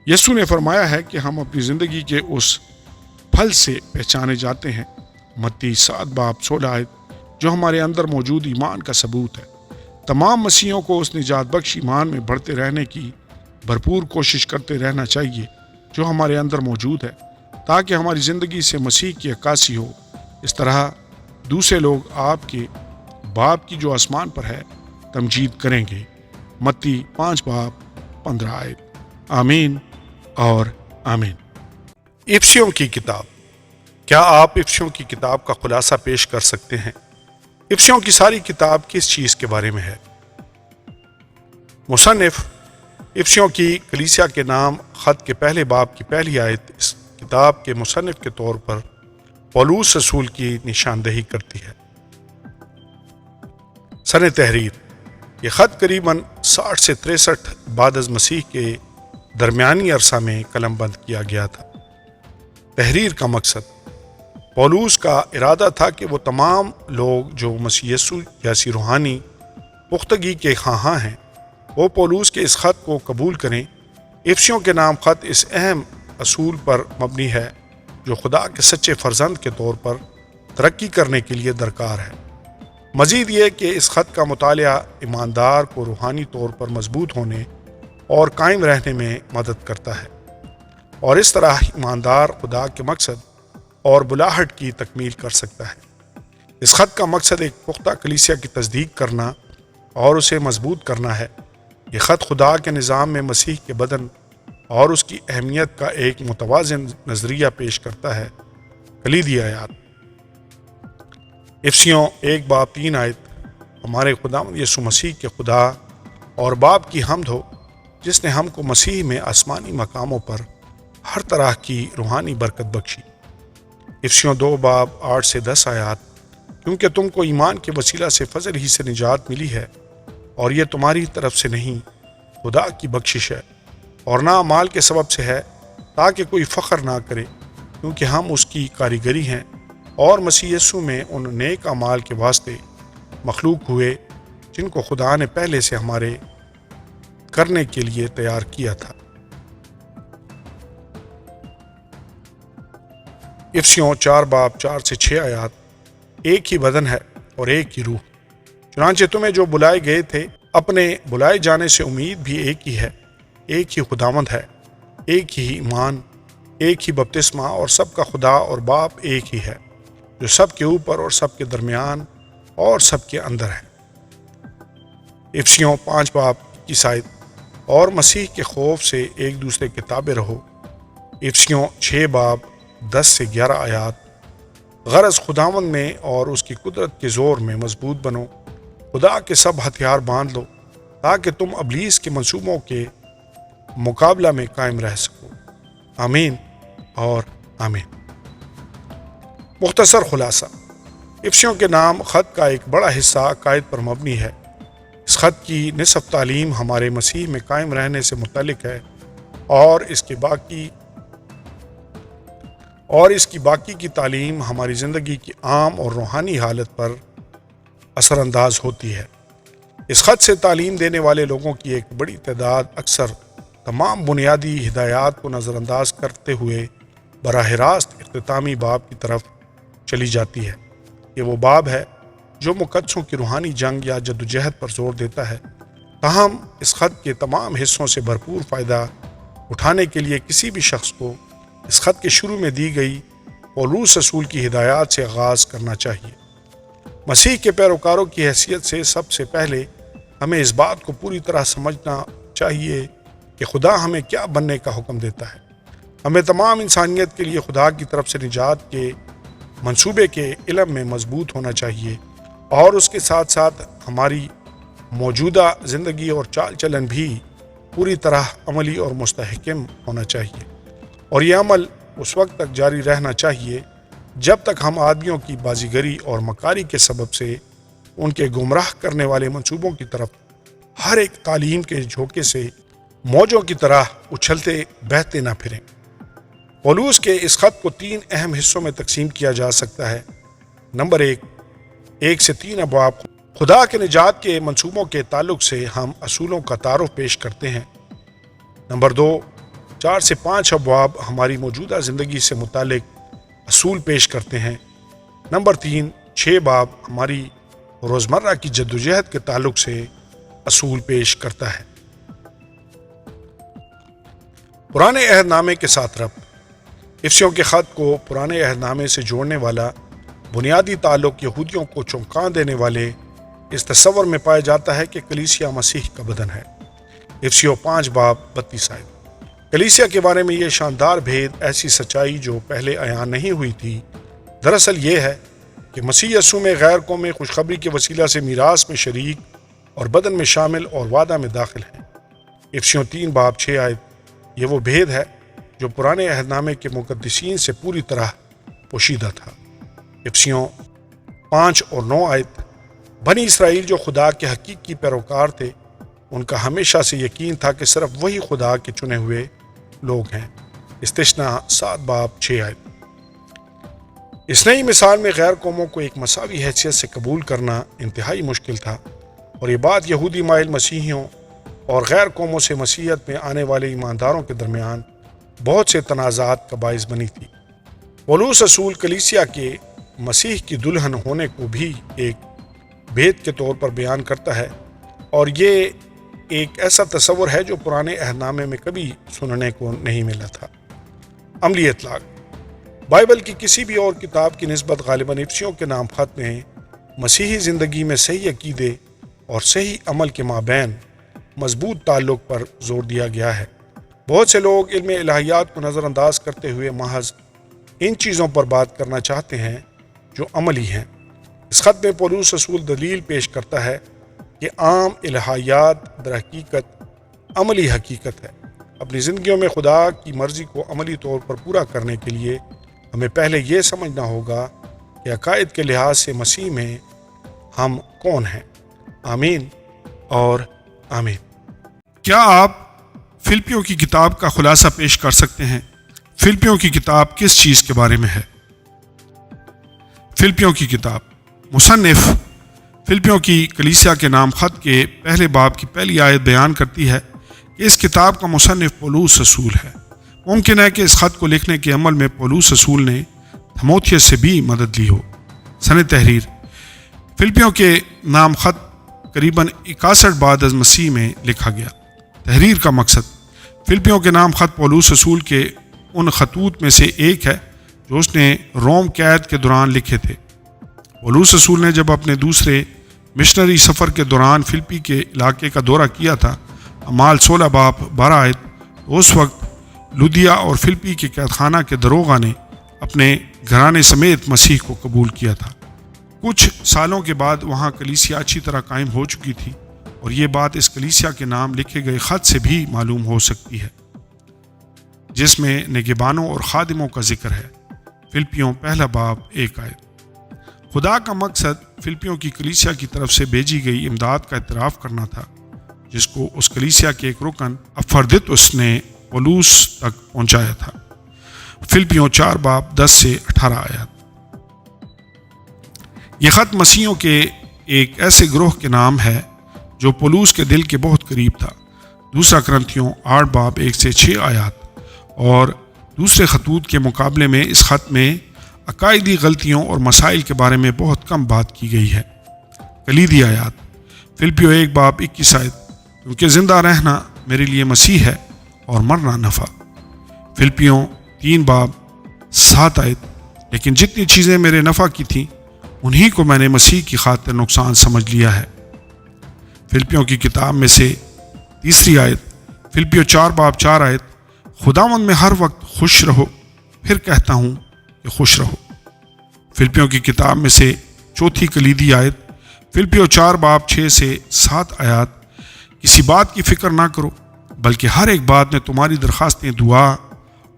یسوع نے فرمایا ہے کہ ہم اپنی زندگی کے اس پھل سے پہچانے جاتے ہیں، متی 7:16 جو ہمارے اندر موجود ایمان کا ثبوت ہے۔ تمام مسیحیوں کو اس نجات بخش ایمان میں بڑھتے رہنے کی بھرپور کوشش کرتے رہنا چاہیے جو ہمارے اندر موجود ہے، تاکہ ہماری زندگی سے مسیح کی عکاسی ہو۔ اس طرح دوسرے لوگ آپ کے باپ کی جو آسمان پر ہے تمجید کریں گے۔ متی 5:15 آمین اور آمین۔ افسیوں کی کتاب، کیا آپ افسیوں کی کتاب کا خلاصہ پیش کر سکتے ہیں؟ افسیوں کی ساری کتاب کس چیز کے بارے میں ہے؟ مصنف افسیوں کی کلیسیا کے نام خط کے پہلے باب کی پہلی آیت اس کتاب کے مصنف کے طور پر پولوس رسول کی نشاندہی کرتی ہے۔ سن تحریر، یہ خط قریباً 60 سے 63 بعد از مسیح کے درمیانی عرصہ میں قلم بند کیا گیا تھا۔ تحریر کا مقصد پولوس کا ارادہ تھا کہ وہ تمام لوگ جو مسیح یسوع جیسی روحانی پختگی کے خواہاں ہیں وہ پولوس کے اس خط کو قبول کریں۔ افسیوں کے نام خط اس اہم اصول پر مبنی ہے جو خدا کے سچے فرزند کے طور پر ترقی کرنے کے لیے درکار ہے۔ مزید یہ کہ اس خط کا مطالعہ ایماندار کو روحانی طور پر مضبوط ہونے اور قائم رہنے میں مدد کرتا ہے، اور اس طرح ایماندار خدا کے مقصد اور بلاہٹ کی تکمیل کر سکتا ہے۔ اس خط کا مقصد ایک پختہ کلیسیا کی تصدیق کرنا اور اسے مضبوط کرنا ہے۔ یہ خط خدا کے نظام میں مسیح کے بدن اور اس کی اہمیت کا ایک متوازن نظریہ پیش کرتا ہے۔ کلیدی آیات، افسیوں 1:3 ہمارے خداوند یسوع مسیح کے خدا اور باپ کی حمد ہو جس نے ہم کو مسیح میں آسمانی مقاموں پر ہر طرح کی روحانی برکت بخشی۔ افسیوں 2:8-10 کیونکہ تم کو ایمان کے وسیلہ سے فضل ہی سے نجات ملی ہے، اور یہ تمہاری طرف سے نہیں، خدا کی بخشش ہے، اور نہ اعمال کے سبب سے ہے، تاکہ کوئی فخر نہ کرے، کیونکہ ہم اس کی کاریگری ہیں اور مسیح یسوع میں ان نیک اعمال کے واسطے مخلوق ہوئے جن کو خدا نے پہلے سے ہمارے کرنے کے لیے تیار کیا تھا۔ افسیوں 4:4-6 ایک ہی بدن ہے اور ایک ہی روح، چنانچہ تمہیں جو بلائے گئے تھے اپنے بلائے جانے سے امید بھی ایک ہی ہے، ایک ہی خداوند ہے، ایک ہی ایمان، ایک ہی بپتسمہ، اور سب کا خدا اور باپ ایک ہی ہے، جو سب کے اوپر اور سب کے درمیان اور سب کے اندر ہے۔ افسیوں 5:21 اور مسیح کے خوف سے ایک دوسرے کے تابع رہو۔ افسیوں 6:10-11 غرض خداوند میں اور اس کی قدرت کے زور میں مضبوط بنو، خدا کے سب ہتھیار باندھ لو تاکہ تم ابلیس کے منصوبوں کے مقابلہ میں قائم رہ سکو۔ آمین اور آمین۔ مختصر خلاصہ، افسیوں کے نام خط کا ایک بڑا حصہ عقائد پر مبنی ہے۔ اس خط کی نصف تعلیم ہمارے مسیح میں قائم رہنے سے متعلق ہے اور اس کی باقی کی تعلیم ہماری زندگی کی عام اور روحانی حالت پر اثر انداز ہوتی ہے۔ اس خط سے تعلیم دینے والے لوگوں کی ایک بڑی تعداد اکثر تمام بنیادی ہدایات کو نظر انداز کرتے ہوئے براہ راست اختتامی باب کی طرف چلی جاتی ہے۔ یہ وہ باب ہے جو مقدسوں کی روحانی جنگ یا جدوجہد پر زور دیتا ہے۔ تاہم اس خط کے تمام حصوں سے بھرپور فائدہ اٹھانے کے لیے کسی بھی شخص کو اس خط کے شروع میں دی گئی پولوس رسول کی ہدایات سے آغاز کرنا چاہیے۔ مسیح کے پیروکاروں کی حیثیت سے سب سے پہلے ہمیں اس بات کو پوری طرح سمجھنا چاہیے کہ خدا ہمیں کیا بننے کا حکم دیتا ہے۔ ہمیں تمام انسانیت کے لیے خدا کی طرف سے نجات کے منصوبے کے علم میں مضبوط ہونا چاہیے اور اس کے ساتھ ساتھ ہماری موجودہ زندگی اور چال چلن بھی پوری طرح عملی اور مستحکم ہونا چاہیے، اور یہ عمل اس وقت تک جاری رہنا چاہیے جب تک ہم آدمیوں کی بازیگری اور مکاری کے سبب سے ان کے گمراہ کرنے والے منصوبوں کی طرف ہر ایک تعلیم کے جھونکے سے موجوں کی طرح اچھلتے بہتے نہ پھریں۔ پولوس کے اس خط کو 3 اہم حصوں میں تقسیم کیا جا سکتا ہے۔ نمبر 1 سے 3 ابواب خدا کے نجات کے منصوبوں کے تعلق سے ہم اصولوں کا تعارف پیش کرتے ہیں۔ نمبر 2 4 سے 5 ابواب ہماری موجودہ زندگی سے متعلق اصول پیش کرتے ہیں۔ نمبر 3 6 باب ہماری روزمرہ کی جدوجہد کے تعلق سے اصول پیش کرتا ہے۔ پرانے عہد نامے کے ساتھ ربط۔ افسیوں کے خط کو پرانے عہد نامے سے جوڑنے والا بنیادی تعلق یہودیوں کو چونکا دینے والے اس تصور میں پایا جاتا ہے کہ کلیسیا مسیح کا بدن ہے۔ افسیوں 5 باب 32 آیت۔ کلیسیا کے بارے میں یہ شاندار بھید، ایسی سچائی جو پہلے عیان نہیں ہوئی تھی، دراصل یہ ہے کہ مسیح یسوع میں غیر قومیں خوشخبری کے وسیلہ سے میراث میں شریک اور بدن میں شامل اور وعدہ میں داخل ہیں۔ افسیوں 3 باب 6 آیت۔ یہ وہ بھید ہے جو پرانے عہد نامے کے مقدسین سے پوری طرح پوشیدہ تھا۔ افسیوں 5 اور 9 آیت۔ بنی اسرائیل جو خدا کے حقیقی پیروکار تھے، ان کا ہمیشہ سے یقین تھا کہ صرف وہی خدا کے چنے ہوئے لوگ ہیں۔ استثنا 7 باب 6 آیت۔ اس نئی مثال میں غیر قوموں کو ایک مساوی حیثیت سے قبول کرنا انتہائی مشکل تھا، اور یہ بات یہودی مائل مسیحیوں اور غیر قوموں سے مسیحیت میں آنے والے ایمانداروں کے درمیان بہت سے تنازعات کا باعث بنی تھی۔ پولوس رسول کلیسیا کے مسیح کی دلہن ہونے کو بھی ایک بھید کے طور پر بیان کرتا ہے، اور یہ ایک ایسا تصور ہے جو پرانے عہد نامے میں کبھی سننے کو نہیں ملا تھا۔ عملی اطلاق۔ بائبل کی کسی بھی اور کتاب کی نسبت غالباً افسیوں کے نام خط میں مسیحی زندگی میں صحیح عقیدے اور صحیح عمل کے مابین مضبوط تعلق پر زور دیا گیا ہے۔ بہت سے لوگ علم الہیات کو نظر انداز کرتے ہوئے محض ان چیزوں پر بات کرنا چاہتے ہیں جو عملی ہیں۔ اس خط میں پولوس رسول دلیل پیش کرتا ہے کہ عام الہیات در حقیقت عملی حقیقت ہے۔ اپنی زندگیوں میں خدا کی مرضی کو عملی طور پر پورا کرنے کے لیے ہمیں پہلے یہ سمجھنا ہوگا کہ عقائد کے لحاظ سے مسیح میں ہم کون ہیں۔ آمین اور آمین۔ کیا آپ فلپیوں کی کتاب کا خلاصہ پیش کر سکتے ہیں؟ فلپیوں کی کتاب کس چیز کے بارے میں ہے؟ فلپیوں کی کتاب۔ مصنف فلپیوں کی کلیسیا کے نام خط کے پہلے باب کی پہلی آیت بیان کرتی ہے کہ اس کتاب کا مصنف پولوس رسول ہے۔ ممکن ہے کہ اس خط کو لکھنے کے عمل میں پولوس رسول نے تھموتھیوس سے بھی مدد لی ہو۔ سنِ تحریر۔ فلپیوں کے نام خط قریباً 61 بعد از مسیح میں لکھا گیا۔ تحریر کا مقصد۔ فلپیوں کے نام خط پولوس رسول کے ان خطوط میں سے ایک ہے جو اس نے روم قید کے دوران لکھے تھے۔ پولوس رسول نے جب اپنے دوسرے مشنری سفر کے دوران فلپی کے علاقے کا دورہ کیا تھا، اعمال 16 باب 12 آیت، تو اس وقت لودیا اور فلپی کے قید خانہ کے دروغہ نے اپنے گھرانے سمیت مسیح کو قبول کیا تھا۔ کچھ سالوں کے بعد وہاں کلیسیا اچھی طرح قائم ہو چکی تھی، اور یہ بات اس کلیسیا کے نام لکھے گئے خط سے بھی معلوم ہو سکتی ہے۔ جس میں نگہبانوں اور خادموں کا ذکر ہے۔ فلپیوں پہلا باب 1 آیت۔ خدا کا مقصد فلپیوں کی کلیسیا کی طرف سے بھیجی گئی امداد کا اعتراف کرنا تھا، جس کو اس کلیسیا کے ایک رکن افردیتوس نے پولوس تک پہنچایا تھا۔ فلپیوں 4 باب 10 سے 18 آیات۔ یہ خط مسیحیوں کے ایک ایسے گروہ کے نام ہے جو پولوس کے دل کے بہت قریب تھا۔ دوسرا کرنتھیوں 8 باب 1 سے 6 آیات۔ اور دوسرے خطوط کے مقابلے میں اس خط میں عقائدی غلطیوں اور مسائل کے بارے میں بہت کم بات کی گئی ہے۔ کلیدی آیات۔ فلپیوں 1 باب 21 آیت، کیونکہ زندہ رہنا میرے لیے مسیح ہے اور مرنا نفع۔ فلپیوں 3 باب 7 آیت، لیکن جتنی چیزیں میرے نفع کی تھیں انہی کو میں نے مسیح کی خاطر نقصان سمجھ لیا ہے۔ فلپیوں کی کتاب میں سے تیسری آیت، فلپیوں 4 باب 4 آیت، خداوند میں ہر وقت خوش رہو، پھر کہتا ہوں کہ خوش رہو۔ فلپیوں کی کتاب میں سے چوتھی کلیدی آیت، فلپیوں 4 باب 6 سے 7 آیات، کسی بات کی فکر نہ کرو بلکہ ہر ایک بات میں تمہاری درخواستیں دعا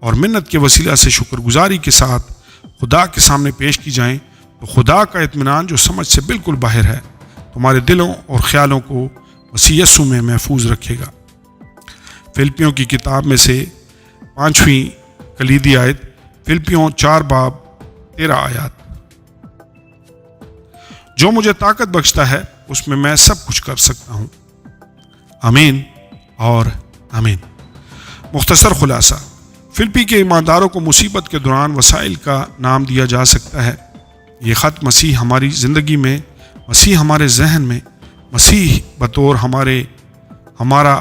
اور منت کے وسیلہ سے شکر گزاری کے ساتھ خدا کے سامنے پیش کی جائیں، تو خدا کا اطمینان جو سمجھ سے بالکل باہر ہے تمہارے دلوں اور خیالوں کو مسیح یسوع میں محفوظ رکھے گا۔ فلپیوں کی کتاب میں سے 5ویں کلیدی آیت، فلپیوں 4 باب 13 آیات، جو مجھے طاقت بخشتا ہے اس میں میں سب کچھ کر سکتا ہوں۔ آمین اور آمین۔ مختصر خلاصہ، فلپی کے ایمانداروں کو مصیبت کے دوران وسائل کا نام دیا جا سکتا ہے۔ یہ خط مسیح ہماری زندگی میں، مسیح ہمارے ذہن میں، مسیح بطور ہمارا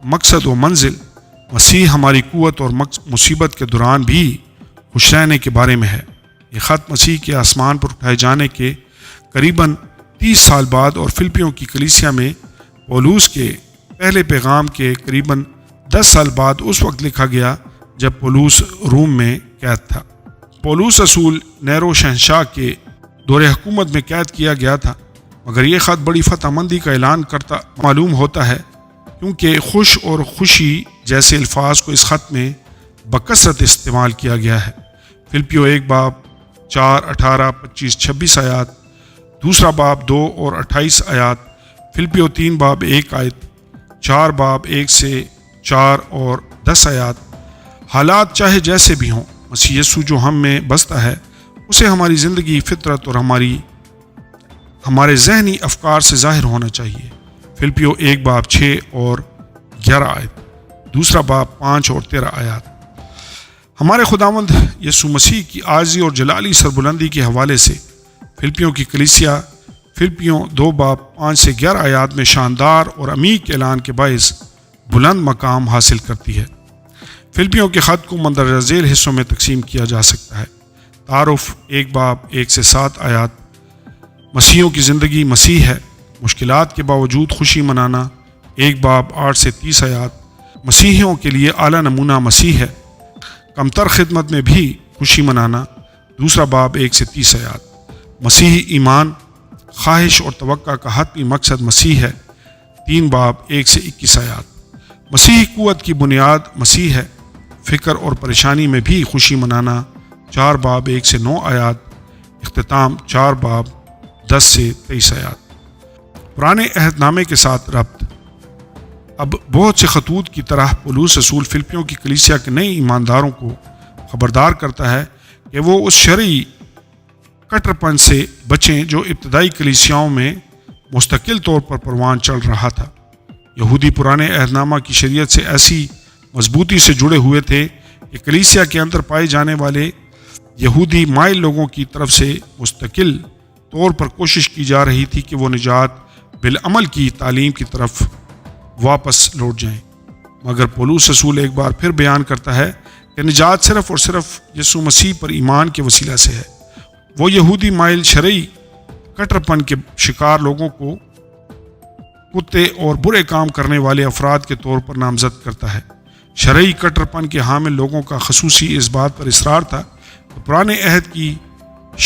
مقصد و منزل، مسیح ہماری قوت اور مصیبت کے دوران بھی خوش رہنے کے بارے میں ہے۔ یہ خط مسیح کے آسمان پر اٹھائے جانے کے قریباً 30 سال بعد اور فلپیوں کی کلیسیا میں پولوس کے پہلے پیغام کے قریباً 10 سال بعد اس وقت لکھا گیا جب پولوس روم میں قید تھا۔ پولوس رسول نیرو شہنشاہ کے دور حکومت میں قید کیا گیا تھا، مگر یہ خط بڑی فتح مندی کا اعلان کرتا معلوم ہوتا ہے، کیونکہ خوش اور خوشی جیسے الفاظ کو اس خط میں بکثرت استعمال کیا گیا ہے۔ فلپیوں 1 باب 4 18 25 26 آیات، دوسرا باب 2 اور 28 آیات، فلپیوں 3 باب 1 آیت، 4 باب 1 سے 4 اور 10 آیات۔ حالات چاہے جیسے بھی ہوں، مسیح یسوع جو ہم میں بستا ہے اسے ہماری زندگی، فطرت اور ہمارے ذہنی افکار سے ظاہر ہونا چاہیے۔ فلپیوں 1 باب 6 اور 11 آیت، دوسرا باب 5 اور 13 آیات۔ ہمارے خداوند یسوع مسیح کی عاجزی اور جلالی سربلندی کے حوالے سے فلپیوں کی کلیسیا فلپیوں 2 باب 5 سے 11 آیات میں شاندار اور عمیق اعلان کے باعث بلند مقام حاصل کرتی ہے۔ فلپیوں کے خط کو مندرجہ ذیل حصوں میں تقسیم کیا جا سکتا ہے۔ تعارف 1 باب 1 سے 7 آیات، مسیحیوں کی زندگی مسیح ہے، مشکلات کے باوجود خوشی منانا 1 باب 8 سے 30 آیات، مسیحیوں کے لیے اعلیٰ نمونہ مسیح ہے، کمتر خدمت میں بھی خوشی منانا 2 باب 1 سے 30 آیات، مسیحی ایمان، خواہش اور توقع کا حتمی مقصد مسیح ہے 3 باب 1 سے 21 آیات، مسیحی قوت کی بنیاد مسیح ہے، فکر اور پریشانی میں بھی خوشی منانا 4 باب 1 سے 9 آیات، اختتام 4 باب 10 سے 23 آیات۔ پرانے عہد نامے کے ساتھ ربط۔ اب بہت سے خطوط کی طرح پولوس رسول فلپیوں کی کلیسیا کے نئے ایمانداروں کو خبردار کرتا ہے کہ وہ اس شرعی کٹر پن سے بچیں جو ابتدائی کلیسیاؤں میں مستقل طور پر پروان چڑھ رہا تھا۔ یہودی پرانے عہد نامہ کی شریعت سے ایسی مضبوطی سے جڑے ہوئے تھے کہ کلیسیا کے اندر پائے جانے والے یہودی مائل لوگوں کی طرف سے مستقل طور پر کوشش کی جا رہی تھی کہ وہ نجات بالعمل کی تعلیم کی طرف واپس لوٹ جائیں، مگر پولوس رسول ایک بار پھر بیان کرتا ہے کہ نجات صرف اور صرف یسوع مسیح پر ایمان کے وسیلہ سے ہے۔ وہ یہودی مائل شرعی کٹر پن کے شکار لوگوں کو کتے اور برے کام کرنے والے افراد کے طور پر نامزد کرتا ہے۔ شرعی کٹر پن کے حامل لوگوں کا خصوصی اس بات پر اصرار تھا کہ پرانے عہد کی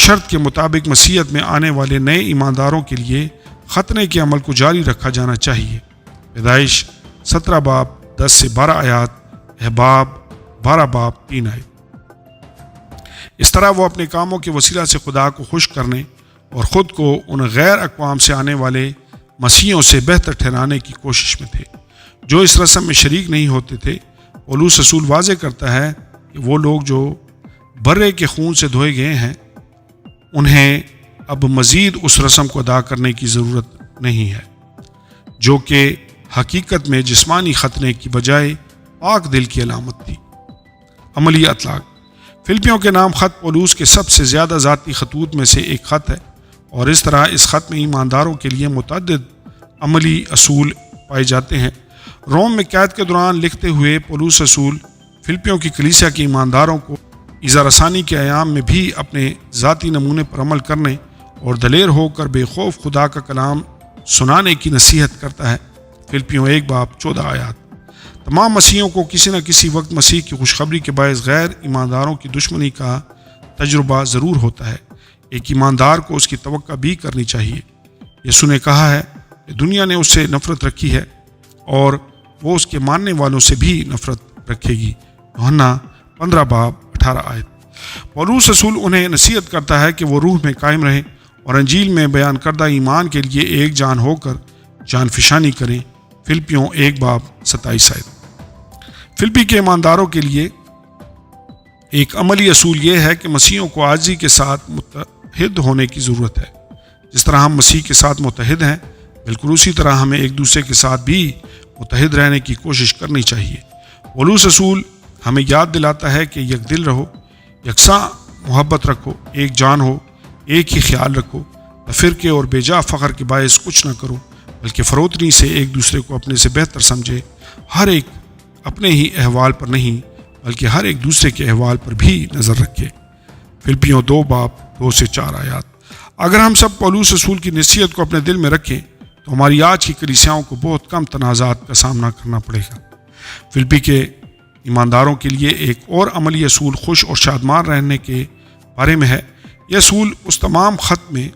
شرط کے مطابق مسیحیت میں آنے والے نئے ایمانداروں کے لیے ختنے کے عمل کو جاری رکھا جانا چاہیے۔ پیدائش 17 باب 10 سے 12 آیات، احباب 12 باب 3 آیت۔ اس طرح وہ اپنے کاموں کے وسیلہ سے خدا کو خوش کرنے اور خود کو ان غیر اقوام سے آنے والے مسیحوں سے بہتر ٹھہرانے کی کوشش میں تھے جو اس رسم میں شریک نہیں ہوتے تھے۔ پولس رسول واضح کرتا ہے کہ وہ لوگ جو برے کے خون سے دھوئے گئے ہیں انہیں اب مزید اس رسم کو ادا کرنے کی ضرورت نہیں ہے جو کہ حقیقت میں جسمانی ختنے کی بجائے پاک دل کی علامت تھی۔ عملی اطلاق۔ فلپیوں کے نام خط پولس کے سب سے زیادہ ذاتی خطوط میں سے ایک خط ہے، اور اس طرح اس خط میں ایمانداروں کے لیے متعدد عملی اصول پائے جاتے ہیں۔ روم میں قید کے دوران لکھتے ہوئے پولس رسول فلپیوں کی کلیسیا کے ایمانداروں کو ایذا رسانی کے ایام میں بھی اپنے ذاتی نمونے پر عمل کرنے اور دلیر ہو کر بے خوف خدا کا کلام سنانے کی نصیحت کرتا ہے۔ فلپیوں 1 باب 14 آیات۔ تمام مسیحیوں کو کسی نہ کسی وقت مسیح کی خوشخبری کے باعث غیر ایمانداروں کی دشمنی کا تجربہ ضرور ہوتا ہے۔ ایک ایماندار کو اس کی توقع بھی کرنی چاہیے۔ یسوع نے کہا ہے کہ دنیا نے اس سے نفرت رکھی ہے اور وہ اس کے ماننے والوں سے بھی نفرت رکھے گی۔ یوحنا 15 باب 18 آیت۔ پولس رسول انہیں نصیحت کرتا ہے کہ وہ روح میں قائم رہیں اور انجیل میں بیان کردہ ایمان کے لیے ایک جان ہو کر جان فشانی کریں۔ فلپیوں 1 باب 27 آیت۔ فلپی کے ایمانداروں کے لیے ایک عملی اصول یہ ہے کہ مسیحیوں کو عاجزی کے ساتھ متحد ہونے کی ضرورت ہے۔ جس طرح ہم مسیح کے ساتھ متحد ہیں بالکل اسی طرح ہمیں ایک دوسرے کے ساتھ بھی متحد رہنے کی کوشش کرنی چاہیے۔ پولس رسول ہمیں یاد دلاتا ہے کہ یک دل رہو، یکساں محبت رکھو، ایک جان ہو، ایک ہی خیال رکھو، فرقے اور بے جا فخر کے باعث کچھ نہ کرو بلکہ فروتنی سے ایک دوسرے کو اپنے سے بہتر سمجھے، ہر ایک اپنے ہی احوال پر نہیں بلکہ ہر ایک دوسرے کے احوال پر بھی نظر رکھے۔ فلپیوں 2 باب 2 سے 4 آیات۔ اگر ہم سب پولس رسول کی نصیحت کو اپنے دل میں رکھیں تو ہماری آج کی کلیسیاؤں کو بہت کم تنازعات کا سامنا کرنا پڑے گا۔ فلپی کے ایمانداروں کے لیے ایک اور عملی اصول خوش اور شادمان رہنے کے بارے میں ہے۔ یہ اصول اس تمام خط میں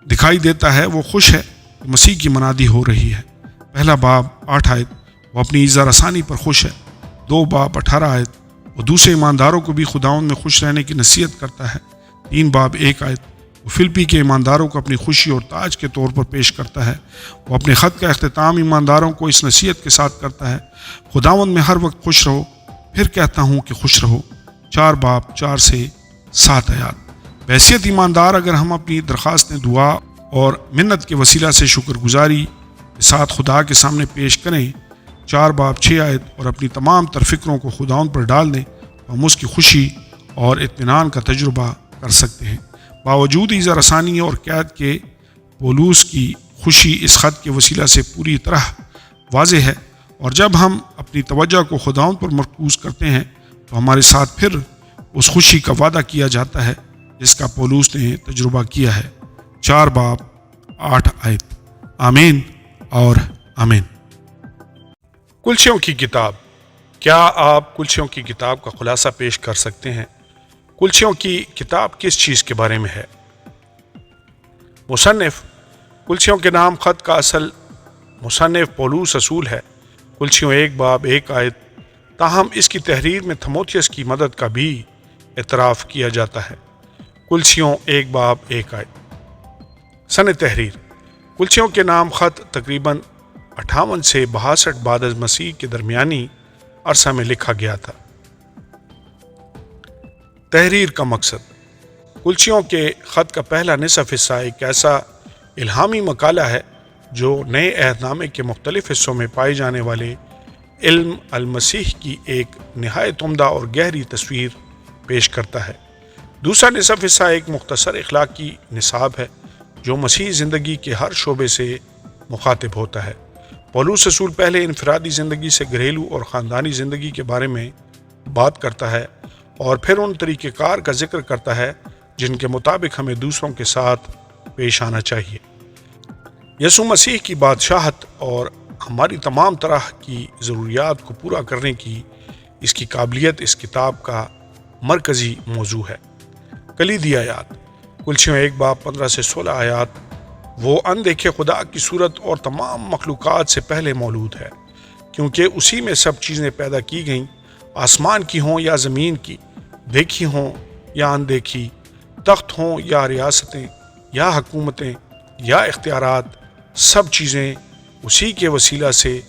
دکھائی دیتا ہے۔ وہ خوش ہے کہ مسیح کی منادی ہو رہی ہے۔ 1 باب 8 آیت۔ وہ اپنی ایذا رسانی پر خوش ہے۔ 2 باب 18 آیت۔ وہ دوسرے ایمانداروں کو بھی خداوند میں خوش رہنے کی نصیحت کرتا ہے۔ 3 باب 1 آیت۔ وہ فلپی کے ایمانداروں کو اپنی خوشی اور تاج کے طور پر پیش کرتا ہے۔ وہ اپنے خط کا اختتام ایمانداروں کو اس نصیحت کے ساتھ کرتا ہے، خداوند میں ہر وقت خوش رہو، پھر کہتا ہوں کہ خوش رہو۔ 4 باب 4 سے 7 آیات۔ بحیثیت ایماندار اگر ہم اپنی درخواستیں دعا اور منت کے وسیلہ سے شکر گزاری کے ساتھ خدا کے سامنے پیش کریں، 4 باب 6 آیت، اور اپنی تمام تر فکروں کو خداوند پر ڈال دیں تو ہم اس کی خوشی اور اطمینان کا تجربہ کر سکتے ہیں۔ باوجود ایذا رسانی اور قید کے پولس کی خوشی اس خط کے وسیلہ سے پوری طرح واضح ہے، اور جب ہم اپنی توجہ کو خداوند پر مرکوز کرتے ہیں تو ہمارے ساتھ پھر اس خوشی کا وعدہ کیا جاتا ہے جس کا پولس نے تجربہ کیا ہے۔ 4 باب 8 آیت۔ آمین اور آمین۔ کلسیوں کی کتاب۔ کیا آپ کلسیوں کی کتاب کا خلاصہ پیش کر سکتے ہیں؟ کلسیوں کی کتاب کس چیز کے بارے میں ہے؟ مصنف۔ کلسیوں کے نام خط کا اصل مصنف پولس رسول ہے۔ کلسیوں 1 باب 1 آیت۔ تاہم اس کی تحریر میں تھموتھیوس کی مدد کا بھی اعتراف کیا جاتا ہے۔ کلسیوں 1 باب 1 آیت۔ سن تحریر۔ کلسیوں کے نام خط تقریباً 58 سے 62 بعد از مسیح کے درمیانی عرصہ میں لکھا گیا تھا۔ تحریر کا مقصد۔ کلسیوں کے خط کا پہلا نصف حصہ ایک ایسا الہامی مقالہ ہے جو نئے عہد نامے کے مختلف حصوں میں پائے جانے والے علم المسیح کی ایک نہایت عمدہ اور گہری تصویر پیش کرتا ہے۔ دوسرا نصف حصہ ایک مختصر اخلاقی نصاب ہے جو مسیحی زندگی کے ہر شعبے سے مخاطب ہوتا ہے۔ پولس رسول پہلے انفرادی زندگی سے گھریلو اور خاندانی زندگی کے بارے میں بات کرتا ہے اور پھر ان طریقہ کار کا ذکر کرتا ہے جن کے مطابق ہمیں دوسروں کے ساتھ پیش آنا چاہیے۔ یسوع مسیح کی بادشاہت اور ہماری تمام طرح کی ضروریات کو پورا کرنے کی اس کی قابلیت اس کتاب کا مرکزی موضوع ہے۔ کلیدی آیات۔ کلسیوں 1 باب 15 سے 16 آیات۔ وہ اندیکھے خدا کی صورت اور تمام مخلوقات سے پہلے مولود ہے، کیونکہ اسی میں سب چیزیں پیدا کی گئیں، آسمان کی ہوں یا زمین کی، دیکھی ہوں یا اندیکھی، تخت ہوں یا ریاستیں یا حکومتیں یا اختیارات، سب چیزیں اسی کے وسیلہ سے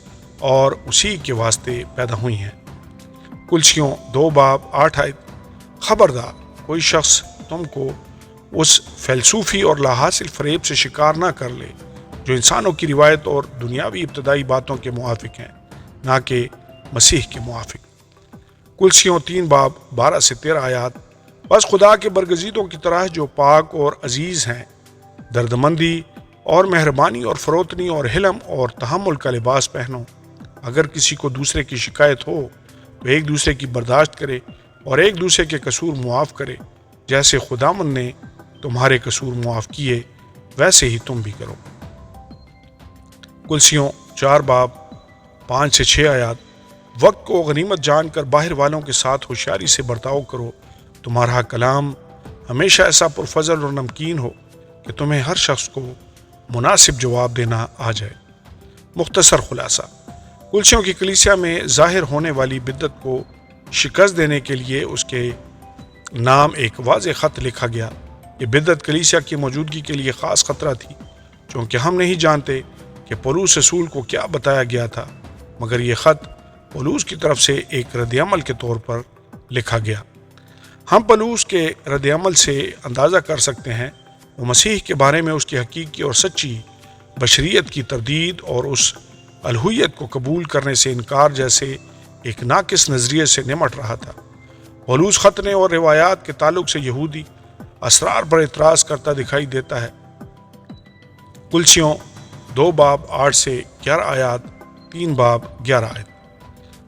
اور اسی کے واسطے پیدا ہوئی ہیں۔ کلسیوں 2 باب 8 آیت۔ خبردار کوئی شخص تم کو اس فلسفی اور لا حاصل فریب سے شکار نہ کر لے جو انسانوں کی روایت اور دنیاوی ابتدائی باتوں کے موافق ہیں، نہ کہ مسیح کے موافق۔ کلسیوں 3 باب 12 سے 13 آیات۔ بس خدا کے برگزیدوں کی طرح جو پاک اور عزیز ہیں، دردمندی اور مہربانی اور فروتنی اور حلم اور تحمل کا لباس پہنو۔ اگر کسی کو دوسرے کی شکایت ہو تو ایک دوسرے کی برداشت کرے اور ایک دوسرے کے قصور معاف کرے، جیسے خداوند نے تمہارے قصور معاف کیے ویسے ہی تم بھی کرو۔ کلسیوں 4 باب 5 سے 6 آیات۔ وقت کو غنیمت جان کر باہر والوں کے ساتھ ہوشیاری سے برتاؤ کرو۔ تمہارا کلام ہمیشہ ایسا پرفضل اور نمکین ہو کہ تمہیں ہر شخص کو مناسب جواب دینا آ جائے۔ مختصر خلاصہ، کلسیوں کی کلیسیا میں ظاہر ہونے والی بدعت کو شکست دینے کے لیے اس کے نام ایک واضح خط لکھا گیا۔ یہ بدعت کلیسیا کی موجودگی کے لیے خاص خطرہ تھی، چونکہ ہم نہیں جانتے کہ پولس رسول کو کیا بتایا گیا تھا، مگر یہ خط پولس کی طرف سے ایک رد عمل کے طور پر لکھا گیا۔ ہم پولس کے رد عمل سے اندازہ کر سکتے ہیں وہ مسیح کے بارے میں اس کی حقیقی اور سچی بشریت کی تردید اور اس الوہیت کو قبول کرنے سے انکار جیسے ایک ناقص نظریے سے نمٹ رہا تھا۔ پولس خطنے اور روایات کے تعلق سے یہودی اسرار پر اعتراض کرتا دکھائی دیتا ہے۔ کلسیوں 2 باب 8 سے 11 آیات، 3 باب 11 آیت۔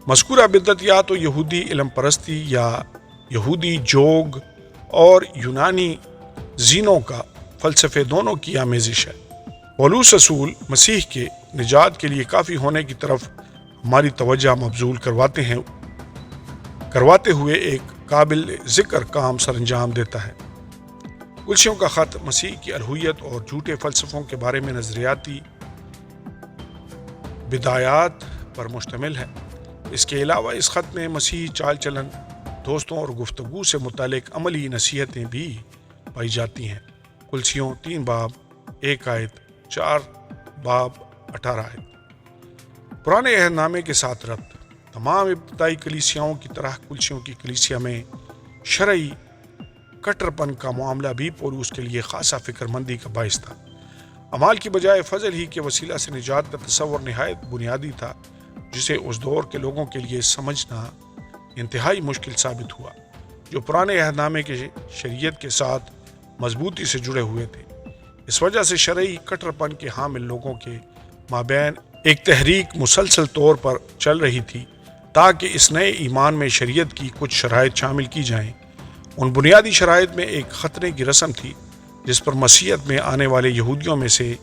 مذکورہ بدعت یا تو یہودی علم پرستی یا یہودی جوگ اور یونانی زینوں کا فلسفے دونوں کی آمیزش ہے۔ پولس رسول مسیح کے نجات کے لیے کافی ہونے کی طرف ہماری توجہ مبذول کرواتے ہوئے ایک قابل ذکر کام سر انجام دیتا ہے۔ کلسیوں کا خط مسیح کی الوہیت اور جھوٹے فلسفوں کے بارے میں نظریاتی بدایات پر مشتمل ہے۔ اس کے علاوہ اس خط میں مسیحی چال چلن، دوستوں اور گفتگو سے متعلق عملی نصیحتیں بھی پائی جاتی ہیں۔ کلسیوں 3 باب 1 آیت، 4 باب 18 آیت۔ پرانے عہد نامے کے ساتھ ربط۔ تمام ابتدائی کلیسیاؤں کی طرح کلسیوں کی کلیسیا میں شرعی کٹرپن کا معاملہ بھی پولس کے لیے خاصہ فکر مندی کا باعث تھا۔ اعمال کی بجائے فضل ہی کے وسیلہ سے نجات کا تصور نہایت بنیادی تھا، جسے اس دور کے لوگوں کے لیے سمجھنا انتہائی مشکل ثابت ہوا، جو پرانے عہد نامے کے شریعت کے ساتھ مضبوطی سے جڑے ہوئے تھے۔ اس وجہ سے شرعی کٹرپن کے حامل لوگوں کے مابین ایک تحریک مسلسل طور پر چل رہی تھی تاکہ اس نئے ایمان میں شریعت کی کچھ شرائط شامل کی جائیں۔ ان بنیادی شرائط میں ایک ختنے کی رسم تھی جس پر مسیحیت میں آنے والے یہودیوں میں سے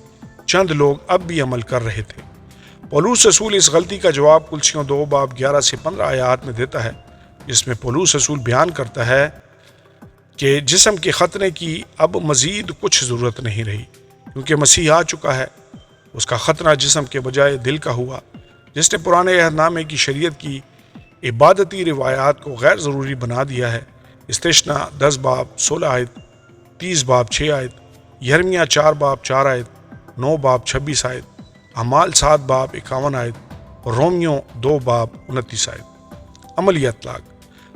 چند لوگ اب بھی عمل کر رہے تھے۔ پولس رسول اس غلطی کا جواب کلسیوں 2 باب 11 سے 15 آیات میں دیتا ہے، جس میں پولس رسول بیان کرتا ہے کہ جسم کے ختنے کی اب مزید کچھ ضرورت نہیں رہی، کیونکہ مسیح آ چکا ہے۔ اس کا ختنہ جسم کے بجائے دل کا ہوا، جس نے پرانے عہد نامے کی شریعت کی عبادتی روایات کو غیر ضروری بنا دیا ہے۔ استثنا 10 باب 16 آیت، 30 باب 6 آیت، یرمیہ 4 باب 4 آیت، 9 باب 26 آیت، اعمال 7 باب 51 آیت اور رومیوں 2 باب 29 آیت۔ عملی اطلاق۔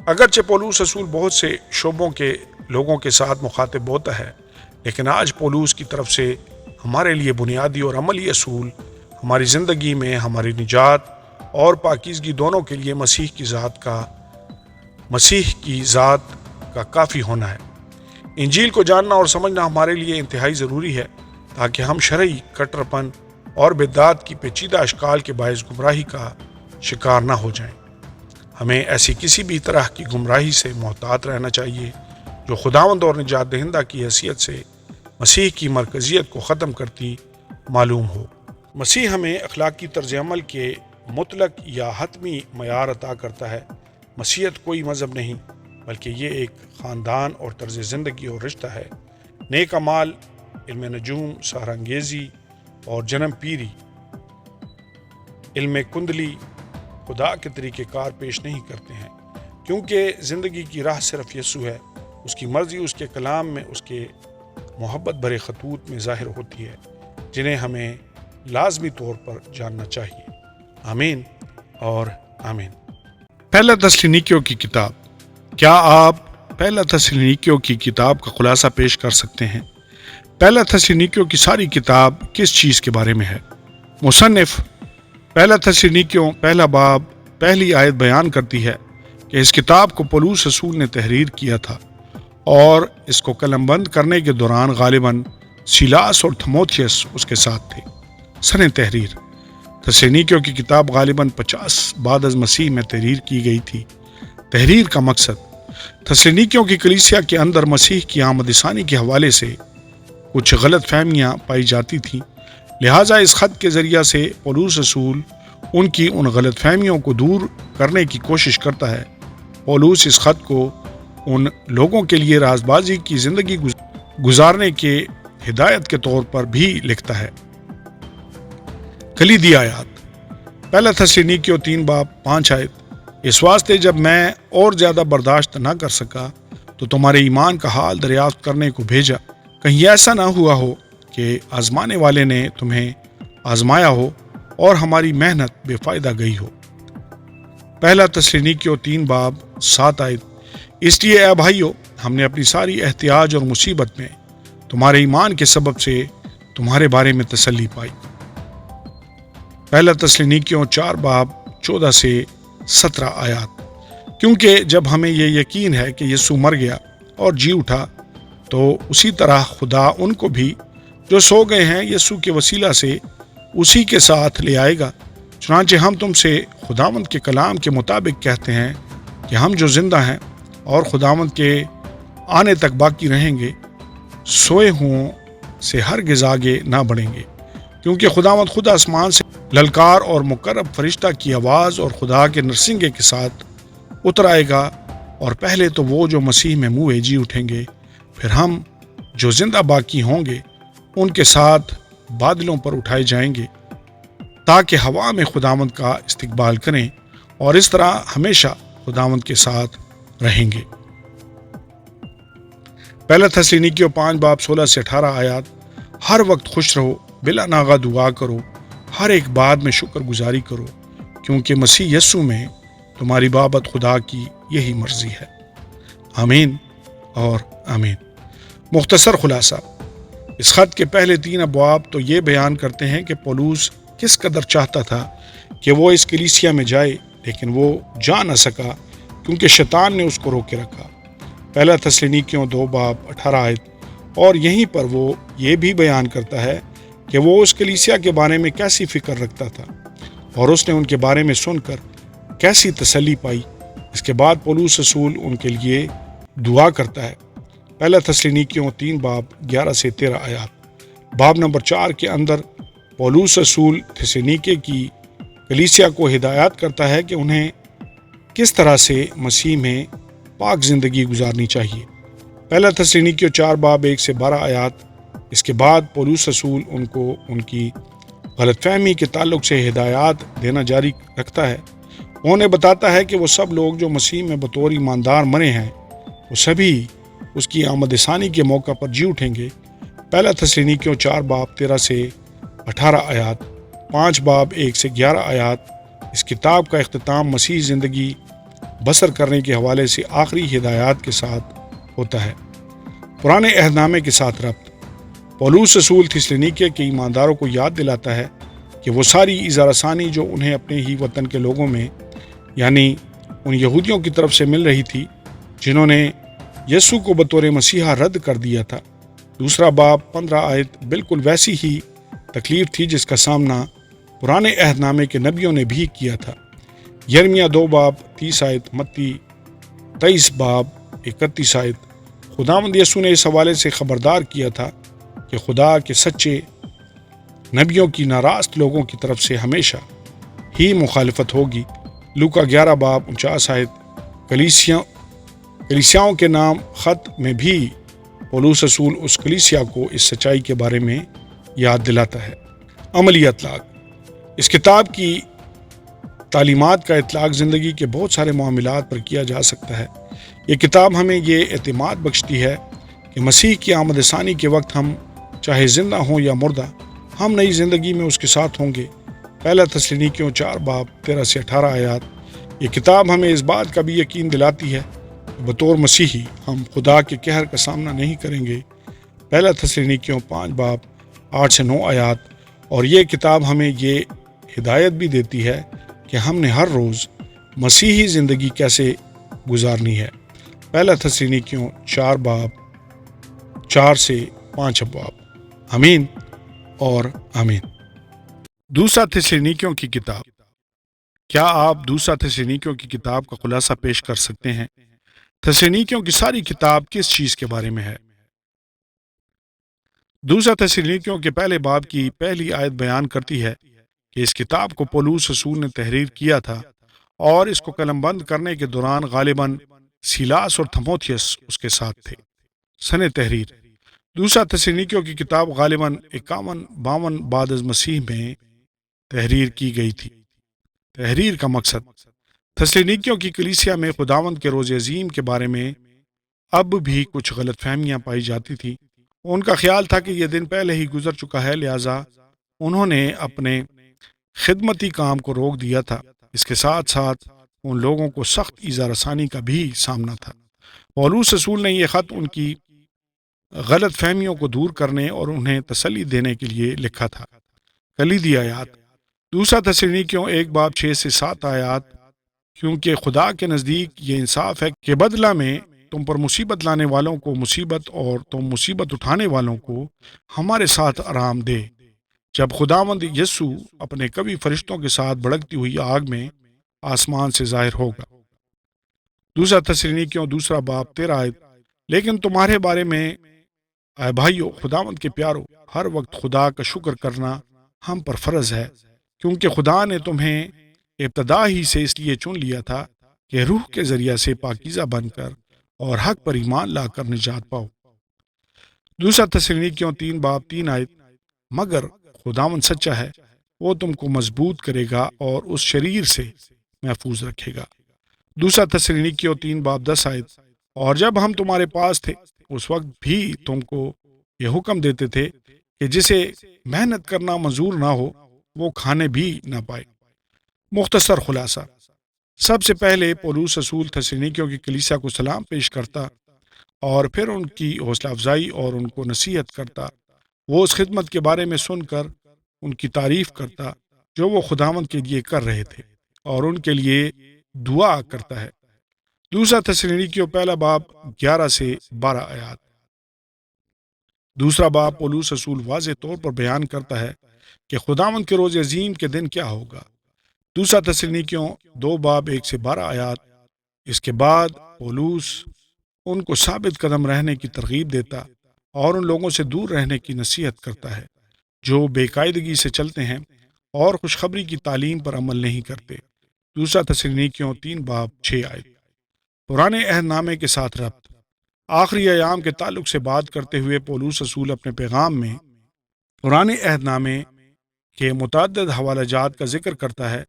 اگرچہ پولس رسول بہت سے شعبوں کے لوگوں کے ساتھ مخاطب ہوتا ہے، لیکن آج پولس کی طرف سے ہمارے لیے بنیادی اور عملی اصول ہماری زندگی میں ہماری نجات اور پاکیزگی دونوں کے لیے مسیح کی ذات کا کافی ہونا ہے۔ انجیل کو جاننا اور سمجھنا ہمارے لیے انتہائی ضروری ہے تاکہ ہم شرعی کٹرپن اور بدعت کی پیچیدہ اشکال کے باعث گمراہی کا شکار نہ ہو جائیں۔ ہمیں ایسی کسی بھی طرح کی گمراہی سے محتاط رہنا چاہیے جو خداوند اور نجات دہندہ کی حیثیت سے مسیح کی مرکزیت کو ختم کرتی معلوم ہو۔ مسیح ہمیں اخلاقی طرز عمل کے مطلق یا حتمی معیار عطا کرتا ہے۔ مسیحیت کوئی مذہب نہیں، بلکہ یہ ایک خاندان اور طرز زندگی اور رشتہ ہے۔ نیک اعمال، علم نجوم، سحر انگیزی اور جنم پیری، علم کندلی خدا کے طریقہ کار پیش نہیں کرتے ہیں، کیونکہ زندگی کی راہ صرف یسوع ہے، اس کی مرضی اس کے کلام میں اس کے محبت بھرے خطوط میں ظاہر ہوتی ہے، جنہیں ہمیں لازمی طور پر جاننا چاہیے۔ آمین اور آمین۔ پہلا تسالونیکیوں کی کتاب۔ کیا آپ پہلا تسالونیکیوں کی کتاب کا خلاصہ پیش کر سکتے ہیں؟ پہلا تسالونیکیوں کی ساری کتاب کس چیز کے بارے میں ہے؟ مصنف پہلا تسالونیکیوں پہلا باب پہلی آیت بیان کرتی ہے کہ اس کتاب کو پولس رسول نے تحریر کیا تھا اور اس کو قلم بند کرنے کے دوران غالباً سیلاس اور تھموتھیس اس کے ساتھ تھے۔ سن تحریر۔ تسالونیکیوں کی کتاب غالباً 50 بعد از مسیح میں تحریر کی گئی تھی۔ تحریر کا مقصد تسالونیکیوں کی کلیسیا کے اندر مسیح کی آمد ثانی کے حوالے سے کچھ غلط فہمیاں پائی جاتی تھیں، لہٰذا اس خط کے ذریعہ سے پولس رسول ان کی ان غلط فہمیوں کو دور کرنے کی کوشش کرتا ہے۔ پولس اس خط کو ان لوگوں کے لیے رازبازی کی زندگی گزارنے کے ہدایت کے طور پر بھی لکھتا ہے۔ کلیدی آیات۔ پہلا تسالونیکیوں 3 باب 5 آیت۔ اس واسطے جب میں اور زیادہ برداشت نہ کر سکا تو تمہارے ایمان کا حال دریافت کرنے کو بھیجا، کہیں ایسا نہ ہوا ہو کہ آزمانے والے نے تمہیں آزمایا ہو اور ہماری محنت بے فائدہ گئی ہو۔ پہلا تسالونیکیوں 3 باب 7 آیت۔ اس لیے اے بھائیو، ہم نے اپنی ساری احتیاج اور مصیبت میں تمہارے ایمان کے سبب سے تمہارے بارے میں تسلی پائی۔ پہلا تسالونیکیوں 4 باب 14 سے 17 آیات۔ کیونکہ جب ہمیں یہ یقین ہے کہ یسوع مر گیا اور جی اٹھا، تو اسی طرح خدا ان کو بھی جو سو گئے ہیں یسوع کے وسیلہ سے اسی کے ساتھ لے آئے گا۔ چنانچہ ہم تم سے خداوند کے کلام کے مطابق کہتے ہیں کہ ہم جو زندہ ہیں اور خداوند کے آنے تک باقی رہیں گے، سوئے ہوں سے ہرگز آگے نہ بڑھیں گے، کیونکہ خداوند خود آسمان سے للکار اور مقرب فرشتہ کی آواز اور خدا کے نرسنگے کے ساتھ اتر آئے گا، اور پہلے تو وہ جو مسیح میں منہ جی اٹھیں گے، پھر ہم جو زندہ باقی ہوں گے ان کے ساتھ بادلوں پر اٹھائے جائیں گے، تاکہ ہوا میں خداوند کا استقبال کریں، اور اس طرح ہمیشہ خداوند کے ساتھ رہیں گے۔ پہلا تسالونیکیوں 5 باب 16 سے 18 آیات۔ ہر وقت خوش رہو، بلا ناغہ دعا کرو، ہر ایک بات میں شکر گزاری کرو، کیونکہ مسیح یسوع میں تمہاری بابت خدا کی یہی مرضی ہے۔ آمین اور آمین۔ مختصر خلاصہ۔ اس خط کے پہلے 3 ابواب تو یہ بیان کرتے ہیں کہ پولس کس قدر چاہتا تھا کہ وہ اس کلیسیا میں جائے، لیکن وہ جا نہ سکا کیونکہ شیطان نے اس کو روکے رکھا۔ پہلا تسالونیکیوں 2 باب 18 آیت۔ اور یہیں پر وہ یہ بھی بیان کرتا ہے کہ وہ اس کلیسیا کے بارے میں کیسی فکر رکھتا تھا اور اس نے ان کے بارے میں سن کر کیسی تسلی پائی۔ اس کے بعد پولس رسول ان کے لیے دعا کرتا ہے۔ پہلا تسالونیکیوں 3 باب 11 سے 13 آیات۔ باب نمبر 4 کے اندر پولس رسول تھیسالونیکے کی کلیسیا کو ہدایت کرتا ہے کہ انہیں کس طرح سے مسیح میں پاک زندگی گزارنی چاہیے۔ پہلا تسالونیکیوں 4 باب 1 سے 12 آیات۔ اس کے بعد پولس رسول ان کو ان کی غلط فہمی کے تعلق سے ہدایات دینا جاری رکھتا ہے۔ انہیں بتاتا ہے کہ وہ سب لوگ جو مسیح میں بطور ایماندار مرے ہیں، وہ سبھی اس کی آمد ثانی کے موقع پر جی اٹھیں گے۔ پہلا تسالونیکیوں 4 باب 13 سے 18 آیات۔ 5 باب 1 سے 11 آیات۔ اس کتاب کا اختتام مسیح زندگی بسر کرنے کے حوالے سے آخری ہدایات کے ساتھ ہوتا ہے۔ پرانے عہد نامے کے ساتھ ربط۔ پولس رسول تھیسالونیکے کے ایمانداروں کو یاد دلاتا ہے کہ وہ ساری ایذا رسانی جو انہیں اپنے ہی وطن کے لوگوں میں یعنی ان یہودیوں کی طرف سے مل رہی تھی جنہوں نے یسوع کو بطور مسیحا رد کر دیا تھا۔ دوسرا باب 15 آیت بالکل ویسی ہی تکلیف تھی جس کا سامنا پرانے عہد نامے کے نبیوں نے بھی کیا تھا۔ یرمیہ 2 باب 30 آیت، متی 23 باب 31 آیت۔ خداوند یسوع نے اس حوالے سے خبردار کیا تھا کہ خدا کے سچے نبیوں کی ناراست لوگوں کی طرف سے ہمیشہ ہی مخالفت ہوگی۔ لوکا 11 باب 49 آیت۔ کلیسیاؤں کے نام خط میں بھی پولس رسول اس کلیسیا کو اس سچائی کے بارے میں یاد دلاتا ہے۔ عملی اطلاق۔ اس کتاب کی تعلیمات کا اطلاق زندگی کے بہت سارے معاملات پر کیا جا سکتا ہے۔ یہ کتاب ہمیں یہ اعتماد بخشتی ہے کہ مسیح کی آمد ثانی کے وقت ہم چاہے زندہ ہوں یا مردہ، ہم نئی زندگی میں اس کے ساتھ ہوں گے۔ پہلا تسلونیکیوں 4 باب 13 سے 18 آیات۔ یہ کتاب ہمیں اس بات کا بھی یقین دلاتی ہے کہ بطور مسیحی ہم خدا کے قہر کا سامنا نہیں کریں گے۔ پہلا تسلونیکیوں 5 باب 8 سے 9 آیات۔ اور یہ کتاب ہمیں یہ ہدایت بھی دیتی ہے کہ ہم نے ہر روز مسیحی زندگی کیسے گزارنی ہے۔ پہلا تسلونیکیوں 4 باب 4 سے 5 ابواب۔ آمین اور آمین۔ دوسرا تسلونیکیوں کی کتاب۔ کیا آپ دوسرا تسلونیکیوں کی کتاب کا خلاصہ پیش کر سکتے ہیں؟ تسلونیکیوں کی ساری کتاب کس چیز کے بارے میں ہے؟ دوسرا تسلونیکیوں کے پہلے باب کی پہلی آیت بیان کرتی ہے کہ اس کتاب کو پولس رسول نے تحریر کیا تھا اور اس کو قلم بند کرنے کے دوران غالباً سیلاس اور تھموتھیس اس کے ساتھ تھے۔ سن تحریر۔ دوسرا تسلونیکیوں کی کتاب غالباً 51-52 بعد از مسیح میں تحریر کی گئی تھی۔ تحریر کا مقصد تسلونیکیوں کی کلیسیا میں خداوند کے روز عظیم کے بارے میں اب بھی کچھ غلط فہمیاں پائی جاتی تھیں۔ ان کا خیال تھا کہ یہ دن پہلے ہی گزر چکا ہے، لہٰذا انہوں نے اپنے خدمتی کام کو روک دیا تھا۔ اس کے ساتھ ساتھ ان لوگوں کو سخت ایذا رسانی کا بھی سامنا تھا۔ پولس رسول نے یہ خط ان کی غلط فہمیوں کو دور کرنے اور انہیں تسلی دینے کے لیے لکھا تھا۔ کلیدی آیات۔ دوسرا تسلونیکیوں 1 باب 6 سے 7 آیات۔ کیونکہ خدا کے نزدیک یہ انصاف ہے کہ بدلہ میں تم پر مصیبت لانے والوں کو مصیبت اور تم مصیبت اٹھانے والوں کو ہمارے ساتھ آرام دے، جب خداوند یسوع اپنے کبھی فرشتوں کے ساتھ بھڑکتی ہوئی آگ میں آسمان سے ظاہر ہوگا۔ دوسرا تسلونیکیوں 2 باب 13 آیت۔ لیکن تمہارے بارے میں اے بھائیو، خداوند کے پیارو، ہر وقت خدا کا شکر کرنا ہم پر فرض ہے، کیونکہ خدا نے تمہیں ابتدا ہی سے اس لیے چن لیا تھا کہ روح کے ذریعہ سے پاکیزہ بن کر اور حق پر ایمان لا کر نجات پاؤ۔ دوسرا تسلونیکیوں 3 باب 3 آیت۔ مگر خداوند سچا ہے، وہ تم کو مضبوط کرے گا اور اس شریر سے محفوظ رکھے گا۔ دوسرا تسلونیکیوں 3 باب 10 آیت۔ اور جب ہم تمہارے پاس تھے اس وقت بھی تم کو یہ حکم دیتے تھے کہ جسے محنت کرنا منظور نہ ہو وہ کھانے بھی نہ پائے۔ مختصر خلاصہ۔ سب سے پہلے پولس رسول تسلونیکیوں کی کلیسیا کو سلام پیش کرتا اور پھر ان کی حوصلہ افزائی اور ان کو نصیحت کرتا۔ وہ اس خدمت کے بارے میں سن کر ان کی تعریف کرتا جو وہ خداوند کے لیے کر رہے تھے اور ان کے لیے دعا کرتا ہے۔ دوسرا تسلونیکیوں پہلا باب 11 سے 12 آیات۔ دوسرا باب پولس رسول واضح طور پر بیان کرتا ہے کہ خداوند کے روز عظیم کے دن کیا ہوگا۔ دوسرا تسلونیکیوں 2 باب 1 سے 12 آیات۔ اس کے بعد پولس ان کو ثابت قدم رہنے کی ترغیب دیتا اور ان لوگوں سے دور رہنے کی نصیحت کرتا ہے جو بے قاعدگی سے چلتے ہیں اور خوشخبری کی تعلیم پر عمل نہیں کرتے۔ دوسرا تسلونیکیوں 3 باب 6 آیت۔ پرانے عہد نامے کے ساتھ ربط۔ آخری ایام کے تعلق سے بات کرتے ہوئے پولس رسول اپنے پیغام میں پرانے عہد نامے کے متعدد حوالہ جات کا ذکر کرتا ہے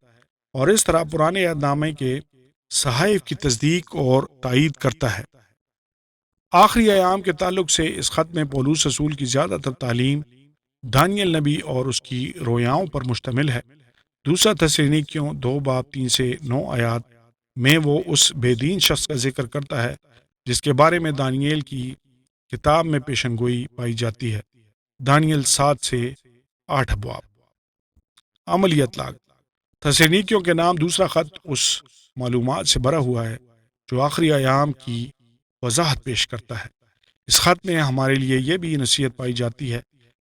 اور اس طرح پرانے عہد نامے کے صحائف کی تصدیق اور تائید کرتا ہے۔ آخری ایام کے تعلق سے اس خط میں پولس رسول کی زیادہ تر تعلیم دانیل نبی اور اس کی رویاؤں پر مشتمل ہے۔ دوسرا تسلونیکیوں 2 باب 3 سے 9 آیات میں وہ اس بے دین شخص کا ذکر کرتا ہے جس کے بارے میں دانیل کی کتاب میں پیشن گوئی پائی جاتی ہے۔ دانیل 7 سے 8 ابواب۔ عملی اطلاق۔ تسلونیکیوں کے نام دوسرا خط اس معلومات سے بھرا ہوا ہے جو آخری ایام کی وضاحت پیش کرتا ہے۔ اس خط میں ہمارے لیے یہ بھی نصیحت پائی جاتی ہے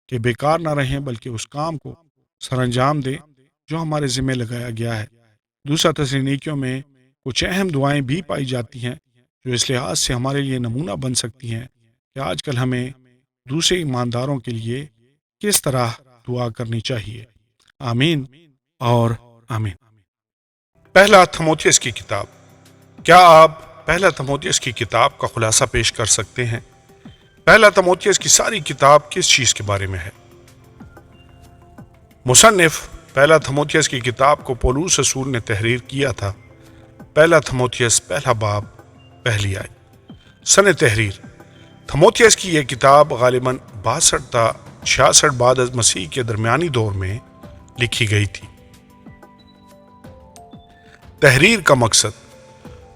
کہ بیکار نہ رہیں بلکہ اس کام کو سر انجام دیں جو ہمارے ذمہ لگایا گیا ہے۔ دوسرا تسلونیکیوں میں کچھ اہم دعائیں بھی پائی جاتی ہیں جو اس لحاظ سے ہمارے لیے نمونہ بن سکتی ہیں کہ آج کل ہمیں دوسرے ایمانداروں کے لیے کس طرح دعا کرنی چاہیے۔ آمین اور آمین۔ پہلا تھموتھیس کی کتاب۔ کیا آپ پہلا تھموتھیس کی کتاب کا خلاصہ پیش کر سکتے ہیں؟ پہلا تھموتھیس کی ساری کتاب کس چیز کے بارے میں ہے؟ مصنف پہلا تھموتھیس کی کتاب کو پولوس رسول نے تحریر کیا تھا۔ پہلا تھموتھیس پہلا باب پہلی آیت۔ سن تحریر: تھموتھیس کی یہ کتاب غالباً 62 تا 66 بعد از مسیح کے درمیانی دور میں لکھی گئی تھی۔ تحریر کا مقصد: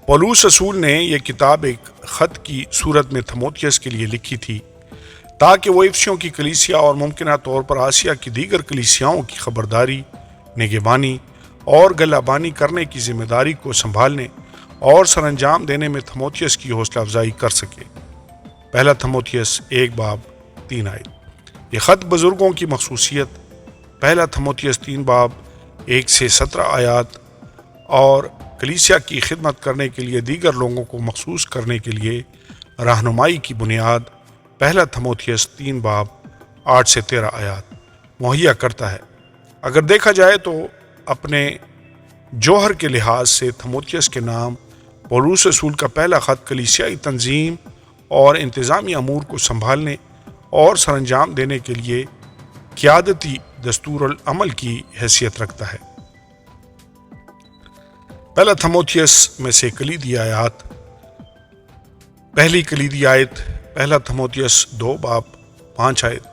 پولوس رسول نے یہ کتاب ایک خط کی صورت میں تھموتھیس کے لیے لکھی تھی تاکہ وہ افسیوں کی کلیسیا اور ممکنہ طور پر آسیا کی دیگر کلیسیاؤں کی خبرداری، نگہبانی اور گلہبانی کرنے کی ذمہ داری کو سنبھالنے اور سر انجام دینے میں تھموتھیس کی حوصلہ افزائی کر سکے۔ پہلا تھموتھیس 1 باب 3 آیت۔ یہ خط بزرگوں کی مخصوصیت: پہلا تھموتھیس 3 باب 1 سے 17 آیات اور کلیسیا کی خدمت کرنے کے لیے دیگر لوگوں کو مخصوص کرنے کے لیے رہنمائی کی بنیاد پہلا تھموتھیس 3 باب 8 سے 13 آیات مہیا کرتا ہے۔ اگر دیکھا جائے تو اپنے جوہر کے لحاظ سے تھموتھیس کے نام پولوس رسول کا پہلا خط کلیسیائی تنظیم اور انتظامی امور کو سنبھالنے اور سر انجام دینے کے لیے قیادتی دستور العمل کی حیثیت رکھتا ہے۔ پہلا تھموتھیس میں سے کلیدی آیات: پہلی کلیدی آیت پہلا تھموتھیس 2 باب 5 آیت۔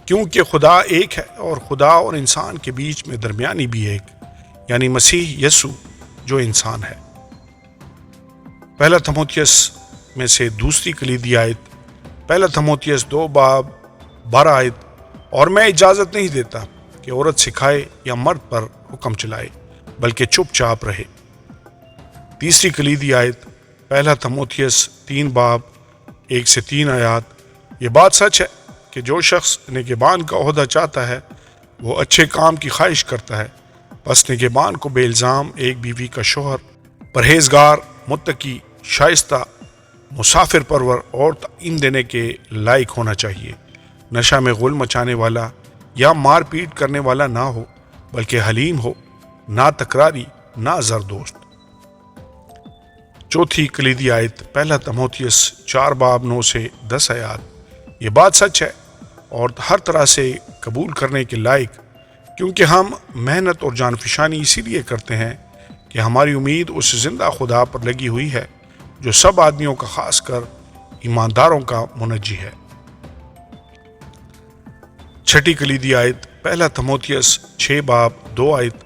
کیونکہ خدا ایک ہے اور خدا اور انسان کے بیچ میں درمیانی بھی ایک، یعنی مسیح یسوع جو انسان ہے۔ پہلا تھموتھیس میں سے دوسری کلیدی آیت پہلا تھموتھیس 2 باب 12 آیت۔ اور میں اجازت نہیں دیتا کہ عورت سکھائے یا مرد پر حکم چلائے، بلکہ چپ چاپ رہے۔ تیسری کلیدی آیت پہلا تھموتھیس 3 باب 1 سے 3 آیات۔ یہ بات سچ ہے کہ جو شخص نگہبان کا عہدہ چاہتا ہے وہ اچھے کام کی خواہش کرتا ہے، بس نگہبان کو بے الزام ایک بیوی کا شوہر، پرہیزگار، متقی، شائستہ، مسافر پرور اور تعلیم دینے کے لائق ہونا چاہیے، نشہ میں غل مچانے والا یا مار پیٹ کرنے والا نہ ہو، بلکہ حلیم ہو، نہ تکراری، نہ زردوست۔ چوتھی کلیدی آیت پہلا تھموتھیس 4 باب 9 سے 10 آیات۔ یہ بات سچ ہے اور ہر طرح سے قبول کرنے کے لائق، کیونکہ ہم محنت اور جان فشانی اسی لیے کرتے ہیں کہ ہماری امید اس زندہ خدا پر لگی ہوئی ہے جو سب آدمیوں کا، خاص کر ایمانداروں کا منجی ہے۔ چھٹی کلیدی آیت پہلا تھموتھیس 6 باب 2 آیت۔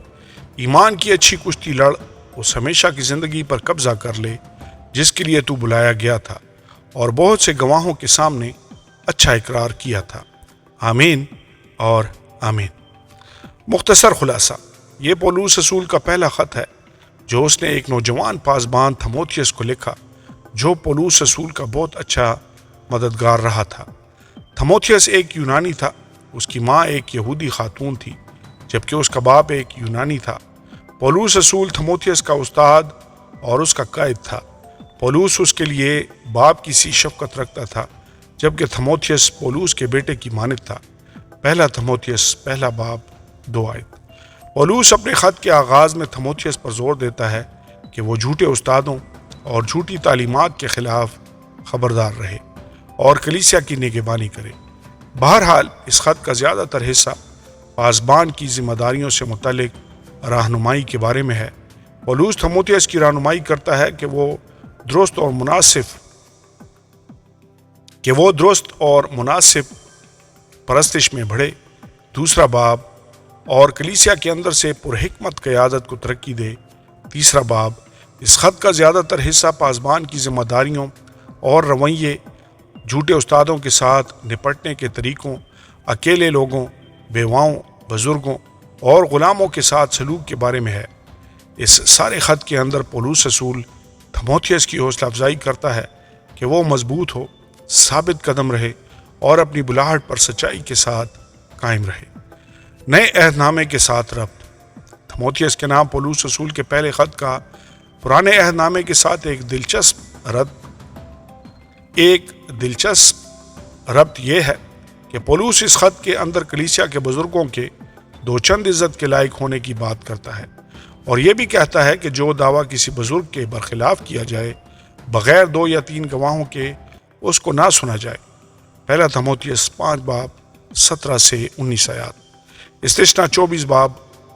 ایمان کی اچھی کشتی لڑ، اس ہمیشہ کی زندگی پر قبضہ کر لے جس کے لیے تو بلایا گیا تھا اور بہت سے گواہوں کے سامنے اچھا اقرار کیا تھا۔ آمین اور آمین۔ مختصر خلاصہ: یہ پولوس رسول کا پہلا خط ہے جو اس نے ایک نوجوان پاسبان تھموتھیس کو لکھا، جو پولوس رسول کا بہت اچھا مددگار رہا تھا۔ تھموتھیس ایک یونانی تھا، اس کی ماں ایک یہودی خاتون تھی، جبکہ اس کا باپ ایک یونانی تھا۔ پولوس رسول تھموتھیس کا استاد اور اس کا قائد تھا۔ پولوس اس کے لیے باپ کی سی شفقت رکھتا تھا، جبکہ تھموتھیس پولوس کے بیٹے کی مانند تھا۔ پہلا تھموتھیس پہلا باب 2 آیت۔ پولوس اپنے خط کے آغاز میں تھموتھیس پر زور دیتا ہے کہ وہ جھوٹے استادوں اور جھوٹی تعلیمات کے خلاف خبردار رہے اور کلیسیا کی نگہبانی کرے۔ بہرحال اس خط کا زیادہ تر حصہ پاسبان کی ذمہ داریوں سے متعلق رہنمائی کے بارے میں ہے۔ پولوس تھموتھیس کی رہنمائی کرتا ہے کہ وہ درست اور مناسب پرستش میں بڑھے۔ دوسرا باب اور کلیسیا کے اندر سے پرحکمت قیادت کو ترقی دے۔ تیسرا باب اس خط کا زیادہ تر حصہ پاسبان کی ذمہ داریوں اور رویے، جھوٹے استادوں کے ساتھ نپٹنے کے طریقوں، اکیلے لوگوں، بیواؤں، بزرگوں اور غلاموں کے ساتھ سلوک کے بارے میں ہے۔ اس سارے خط کے اندر پولوس رسول تھموتھیس کی حوصلہ افزائی کرتا ہے کہ وہ مضبوط ہو، ثابت قدم رہے اور اپنی بلاہٹ پر سچائی کے ساتھ قائم رہے۔ نئے عہد نامے کے ساتھ ربط: تھموتھیس کے نام پولوس رسول کے پہلے خط کا پرانے عہد نامے کے ساتھ ایک دلچسپ ربط یہ ہے کہ پولوس اس خط کے اندر کلیسیا کے بزرگوں کے دو چند عزت کے لائق ہونے کی بات کرتا ہے، اور یہ بھی کہتا ہے کہ جو دعویٰ کسی بزرگ کے برخلاف کیا جائے بغیر 2 یا 3 گواہوں کے اس کو نہ سنا جائے۔ پہلا تھموتھیس 5 باب 17 سے 19 آیات۔ استثنا 24 باب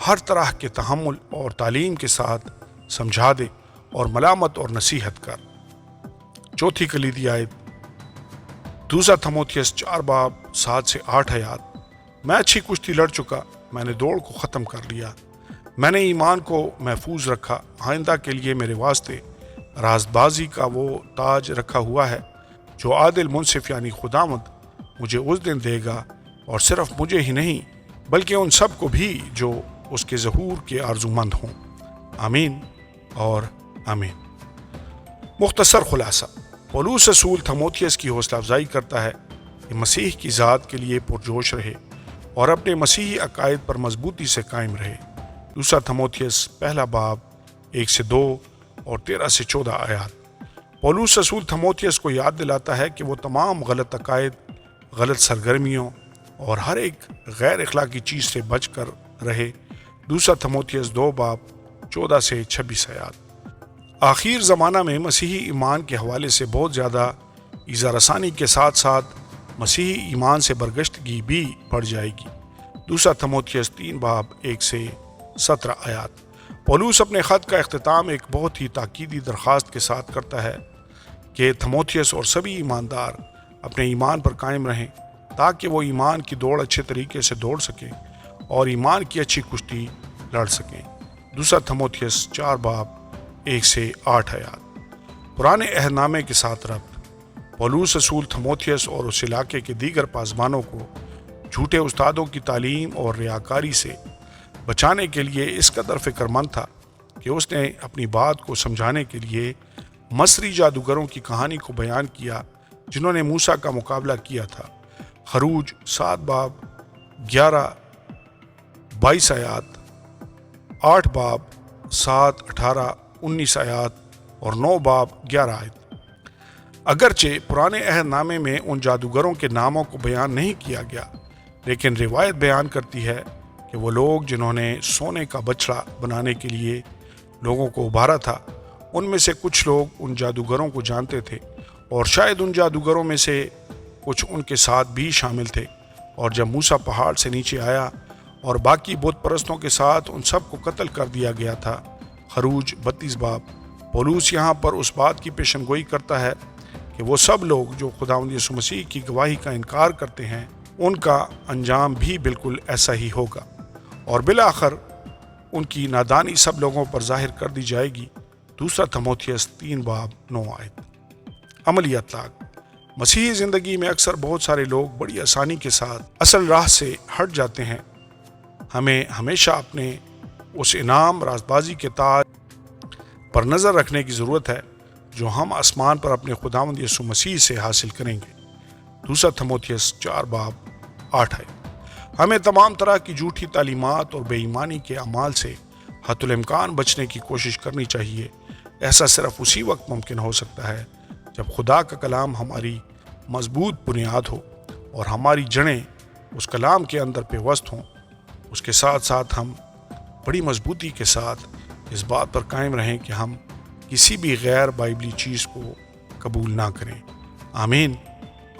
ہر طرح کے تحمل اور تعلیم کے ساتھ سمجھا دے اور ملامت اور نصیحت کر۔ چوتھی کلیدی آیت دوسرا تھموتھیوس 4 باب 7 سے 8 آیات۔ میں اچھی کشتی لڑ چکا، میں نے دوڑ کو ختم کر لیا، میں نے ایمان کو محفوظ رکھا۔ آئندہ کے لیے میرے واسطے راست بازی کا وہ تاج رکھا ہوا ہے جو عادل منصف یعنی خداوند مجھے اس دن دے گا، اور صرف مجھے ہی نہیں بلکہ ان سب کو بھی جو اس کے ظہور کے آرزومند ہوں۔ آمین اور آمین۔ مختصر خلاصہ، پولس رسول تھموتھیوس کی حوصلہ افزائی کرتا ہے کہ مسیح کی ذات کے لیے پرجوش رہے اور اپنے مسیحی عقائد پر مضبوطی سے قائم رہے۔ دوسرا تھموتھیوس پہلا باب 1 سے 2 اور 13 سے 14 آیات۔ پولس رسول تھموتھیوس کو یاد دلاتا ہے کہ وہ تمام غلط عقائد، غلط سرگرمیوں اور ہر ایک غیر اخلاقی چیز سے بچ کر رہے۔ دوسرا تھموتھیوس 2 باب 14 سے 26 آیات۔ آخر زمانہ میں مسیحی ایمان کے حوالے سے بہت زیادہ ایذا رسانی کے ساتھ ساتھ مسیحی ایمان سے برگشتگی بھی بڑھ جائے گی۔ دوسرا تھموتھیوس 3 باب 1 سے 17 آیات۔ پولس اپنے خط کا اختتام ایک بہت ہی تاکیدی درخواست کے ساتھ کرتا ہے کہ تھموتھیوس اور سبھی ایماندار اپنے ایمان پر قائم رہیں تاکہ وہ ایمان کی دوڑ اچھے طریقے سے دوڑ سکیں اور ایمان کی اچھی کشتی لڑ سکیں۔ دوسرا تھموتھیوس 4 باب 1 سے 8 آیات۔ پرانے عہد نامے کے ساتھ ربط۔ پولس رسول تھموتھیوس اور اس علاقے کے دیگر پاسبانوں کو جھوٹے استادوں کی تعلیم اور ریاکاری سے بچانے کے لیے اس قدر فکر مند تھا کہ اس نے اپنی بات کو سمجھانے کے لیے مصری جادوگروں کی کہانی کو بیان کیا جنہوں نے موسیٰ کا مقابلہ کیا تھا۔ خروج 7 باب 11 22 آیات، 8 باب 7 18 19 آیات اور 9 باب 11 آیت۔ اگرچہ پرانے عہد نامے میں ان جادوگروں کے ناموں کو بیان نہیں کیا گیا، لیکن روایت بیان کرتی ہے کہ وہ لوگ جنہوں نے سونے کا بچڑا بنانے کے لیے لوگوں کو ابھارا تھا، ان میں سے کچھ لوگ ان جادوگروں کو جانتے تھے، اور شاید ان جادوگروں میں سے کچھ ان کے ساتھ بھی شامل تھے۔ اور جب موسیٰ پہاڑ سے نیچے آیا اور باقی بت پرستوں کے ساتھ ان سب کو قتل کر دیا گیا تھا۔ خروج 32 باب۔ پولس یہاں پر اس بات کی پیشن گوئی کرتا ہے کہ وہ سب لوگ جو خداوند یسوع مسیح کی گواہی کا انکار کرتے ہیں، ان کا انجام بھی بالکل ایسا ہی ہوگا، اور بالآخر ان کی نادانی سب لوگوں پر ظاہر کر دی جائے گی۔ دوسرا تھموتھیوس 3 باب 9 آیت۔ عملی اطلاق۔ مسیحی زندگی میں اکثر بہت سارے لوگ بڑی آسانی کے ساتھ اصل راہ سے ہٹ جاتے ہیں۔ ہمیں ہمیشہ اپنے اس انعام راست بازی کے تاج پر نظر رکھنے کی ضرورت ہے جو ہم آسمان پر اپنے خداوند یسوع مسیح سے حاصل کریں گے۔ دوسرا تھموتھیوس 4 باب 8 ہے۔ ہمیں تمام طرح کی جھوٹی تعلیمات اور بے ایمانی کے اعمال سے حتی الامکان بچنے کی کوشش کرنی چاہیے۔ ایسا صرف اسی وقت ممکن ہو سکتا ہے جب خدا کا کلام ہماری مضبوط بنیاد ہو اور ہماری جڑیں اس کلام کے اندر پیوست ہوں۔ اس کے ساتھ ساتھ ہم بڑی مضبوطی کے ساتھ اس بات پر قائم رہیں کہ ہم کسی بھی غیر بائبلی چیز کو قبول نہ کریں۔ آمین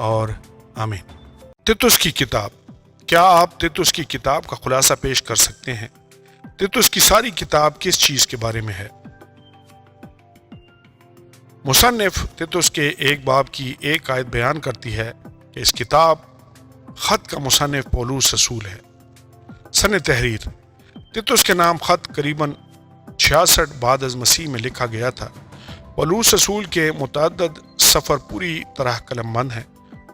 اور آمین۔ تیتس کی کتاب۔ کیا آپ تیتس کی کتاب کا خلاصہ پیش کر سکتے ہیں؟ تیتس کی ساری کتاب کس چیز کے بارے میں ہے؟ مصنف تیتس کے 1 باب کی 1 آیت بیان کرتی ہے کہ اس کتاب خط کا مصنف پولس رسول ہے۔ سن تحریر۔ تیتس کے نام خط قریباً 66 بعد از مسیح میں لکھا گیا تھا۔ پولس رسول کے متعدد سفر پوری طرح قلم بند ہیں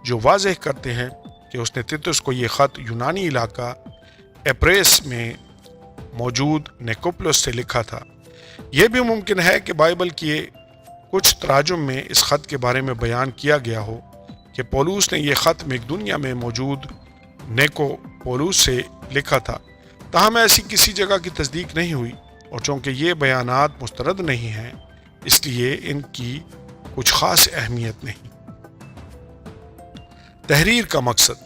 جو واضح کرتے ہیں کہ اس نے تیتس کو یہ خط یونانی علاقہ ایپریس میں موجود نیکوپلس سے لکھا تھا۔ یہ بھی ممکن ہے کہ بائبل کے کچھ تراجم میں اس خط کے بارے میں بیان کیا گیا ہو کہ پولس نے یہ خط مقدونیہ میں موجود نیکوپولس سے لکھا تھا، تاہم ایسی کسی جگہ کی تصدیق نہیں ہوئی، اور چونکہ یہ بیانات مسترد نہیں ہیں اس لیے ان کی کچھ خاص اہمیت نہیں۔ تحریر کا مقصد۔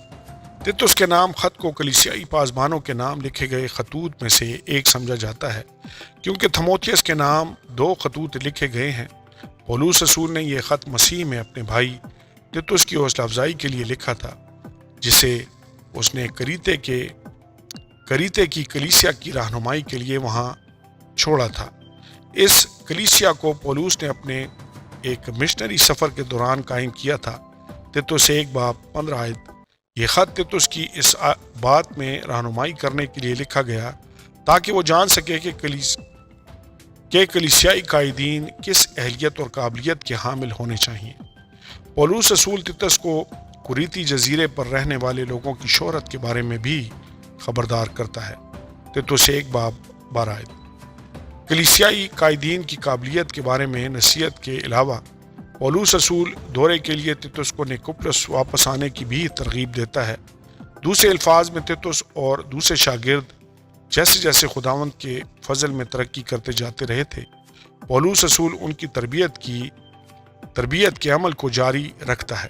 تیتس کے نام خط کو کلیسیائی پاسبانوں کے نام لکھے گئے خطوط میں سے ایک سمجھا جاتا ہے، کیونکہ تھموتھیوس کے نام 2 خطوط لکھے گئے ہیں۔ پولس رسول نے یہ خط مسیح میں اپنے بھائی تیتس کی حوصلہ افزائی کے لیے لکھا تھا، جسے اس نے کریتے کے کریتے کی کلیسیا کی رہنمائی کے لیے وہاں چھوڑا تھا۔ اس کلیسیا کو پولوس نے اپنے ایک مشنری سفر کے دوران قائم کیا تھا۔ تیتوس 1:15 یہ خط تیتوس کی اس بات میں رہنمائی کرنے کے لیے لکھا گیا تاکہ وہ جان سکے کہ کلیسیائی قائدین کس اہلیت اور قابلیت کے حامل ہونے چاہیے۔ پولوس رسول تیتوس کو کریتی جزیرے پر رہنے والے لوگوں کی شہرت کے بارے میں بھی خبردار کرتا ہے۔ تیتوس 1:12 کلیسیائی قائدین کی قابلیت کے بارے میں نصیحت کے علاوہ پولوس رسول دورے کے لیے تیتوس کو نیکوپلس واپس آنے کی بھی ترغیب دیتا ہے۔ دوسرے الفاظ میں تیتوس اور دوسرے شاگرد جیسے جیسے خداوند کے فضل میں ترقی کرتے جاتے رہے تھے، پولوس رسول ان کی تربیت کے عمل کو جاری رکھتا ہے۔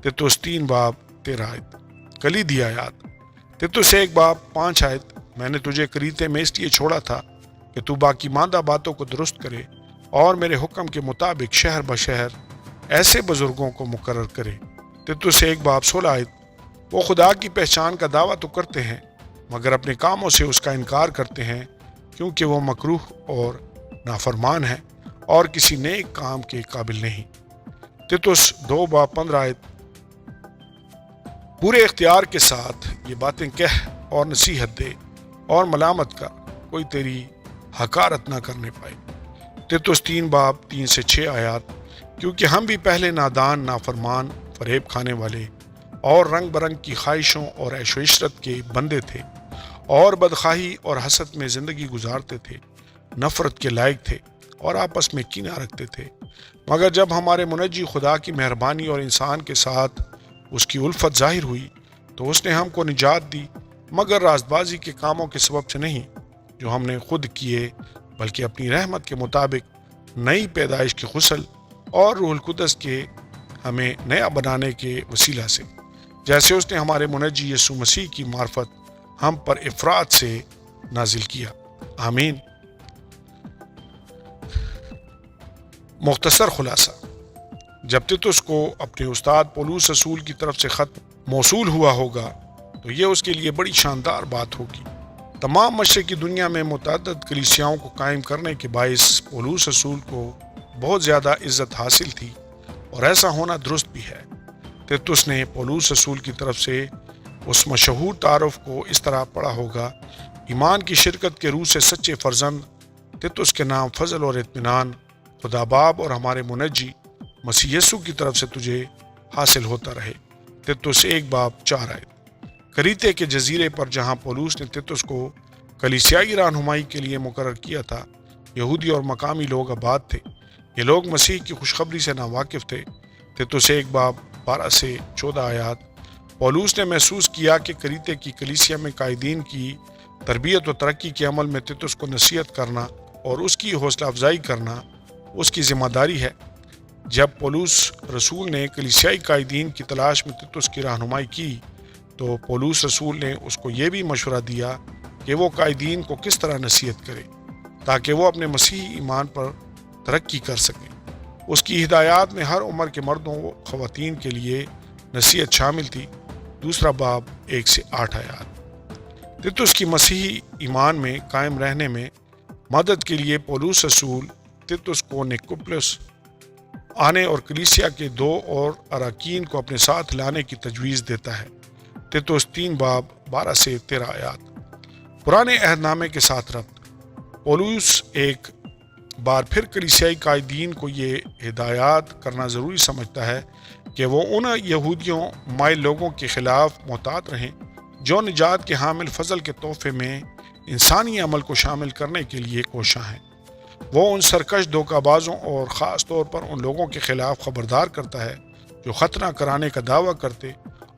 تیتوس 3:13 کلیدی آیات۔ تیتوس 1:5 میں نے تجھے کریتے میں اس لیے چھوڑا تھا کہ تو باقی ماندہ باتوں کو درست کرے اور میرے حکم کے مطابق شہر بشہر ایسے بزرگوں کو مقرر کرے۔ تیتوس 1:16 وہ خدا کی پہچان کا دعویٰ تو کرتے ہیں مگر اپنے کاموں سے اس کا انکار کرتے ہیں کیونکہ وہ مکروہ اور نافرمان ہیں اور کسی نیک کام کے قابل نہیں۔ تیتوس 2:15 پورے اختیار کے ساتھ یہ باتیں کہہ اور نصیحت دے اور ملامت کر، کوئی تیری حقارت نہ کرنے پائے۔ تیتوس 3:3-6 کیونکہ ہم بھی پہلے نادان، نافرمان، فریب کھانے والے اور رنگ برنگ کی خواہشوں اور عیش و عشرت کے بندے تھے اور بدخواہی اور حسد میں زندگی گزارتے تھے، نفرت کے لائق تھے اور آپس میں کینہ رکھتے تھے۔ مگر جب ہمارے منجی خدا کی مہربانی اور انسان کے ساتھ اس کی الفت ظاہر ہوئی تو اس نے ہم کو نجات دی، مگر راست بازی کے کاموں کے سبب سے نہیں جو ہم نے خود کیے، بلکہ اپنی رحمت کے مطابق نئی پیدائش کے غسل اور روح القدس کے ہمیں نیا بنانے کے وسیلہ سے، جیسے اس نے ہمارے منجی یسوع مسیح کی معرفت ہم پر افراط سے نازل کیا۔ آمین۔ مختصر خلاصہ، جب تیتوس کو اپنے استاد پولوس رسول کی طرف سے خط موصول ہوا ہوگا تو یہ اس کے لیے بڑی شاندار بات ہوگی۔ تمام مشرقی دنیا میں متعدد کلیسیاؤں کو قائم کرنے کے باعث پولوس رسول کو بہت زیادہ عزت حاصل تھی اور ایسا ہونا درست بھی ہے۔ تیتوس نے پولوس رسول کی طرف سے اس مشہور تعارف کو اس طرح پڑھا ہوگا: ایمان کی شرکت کے روح سے سچے فرزند تیتوس کے نام فضل اور اطمینان خدا باپ اور ہمارے منجی مسیح یسوع کی طرف سے تجھے حاصل ہوتا رہے۔ تیتوس 1:4 کریتے کے جزیرے پر جہاں پولوس نے تیتوس کو کلیسیائی رہنمائی کے لیے مقرر کیا تھا، یہودی اور مقامی لوگ آباد تھے۔ یہ لوگ مسیح کی خوشخبری سے ناواقف تھے۔ تیتوس 1:12-14 پولوس نے محسوس کیا کہ کریتے کی کلیسیا میں قائدین کی تربیت و ترقی کے عمل میں تیتوس کو نصیحت کرنا اور اس کی حوصلہ افزائی کرنا اس کی ذمہ داری ہے۔ جب پولوس رسول نے کلیسیائی قائدین کی تلاش میں تیتوس کی رہنمائی کی تو پولوس رسول نے اس کو یہ بھی مشورہ دیا کہ وہ قائدین کو کس طرح نصیحت کرے تاکہ وہ اپنے مسیحی ایمان پر ترقی کر سکیں۔ اس کی ہدایات میں ہر عمر کے مردوں و خواتین کے لیے نصیحت شامل تھی۔ 2 باب 1-8 تیتوس کی مسیحی ایمان میں قائم رہنے میں مدد کے لیے پولوس رسول تیتوس کو نیکوپلس آنے اور کلیسیا کے 2 اور اراکین کو اپنے ساتھ لانے کی تجویز دیتا ہے۔ تیتوس 3 باب 12-13 پرانے عہد نامے کے ساتھ ربط۔ پولوس ایک بار پھر کلیسیائی قائدین کو یہ ہدایات کرنا ضروری سمجھتا ہے کہ وہ ان یہودیوں مائل لوگوں کے خلاف محتاط رہیں جو نجات کے حامل فضل کے تحفے میں انسانی عمل کو شامل کرنے کے لیے کوشاں ہیں۔ وہ ان سرکش دھوکہ بازوں اور خاص طور پر ان لوگوں کے خلاف خبردار کرتا ہے جو ختنہ کرانے کا دعویٰ کرتے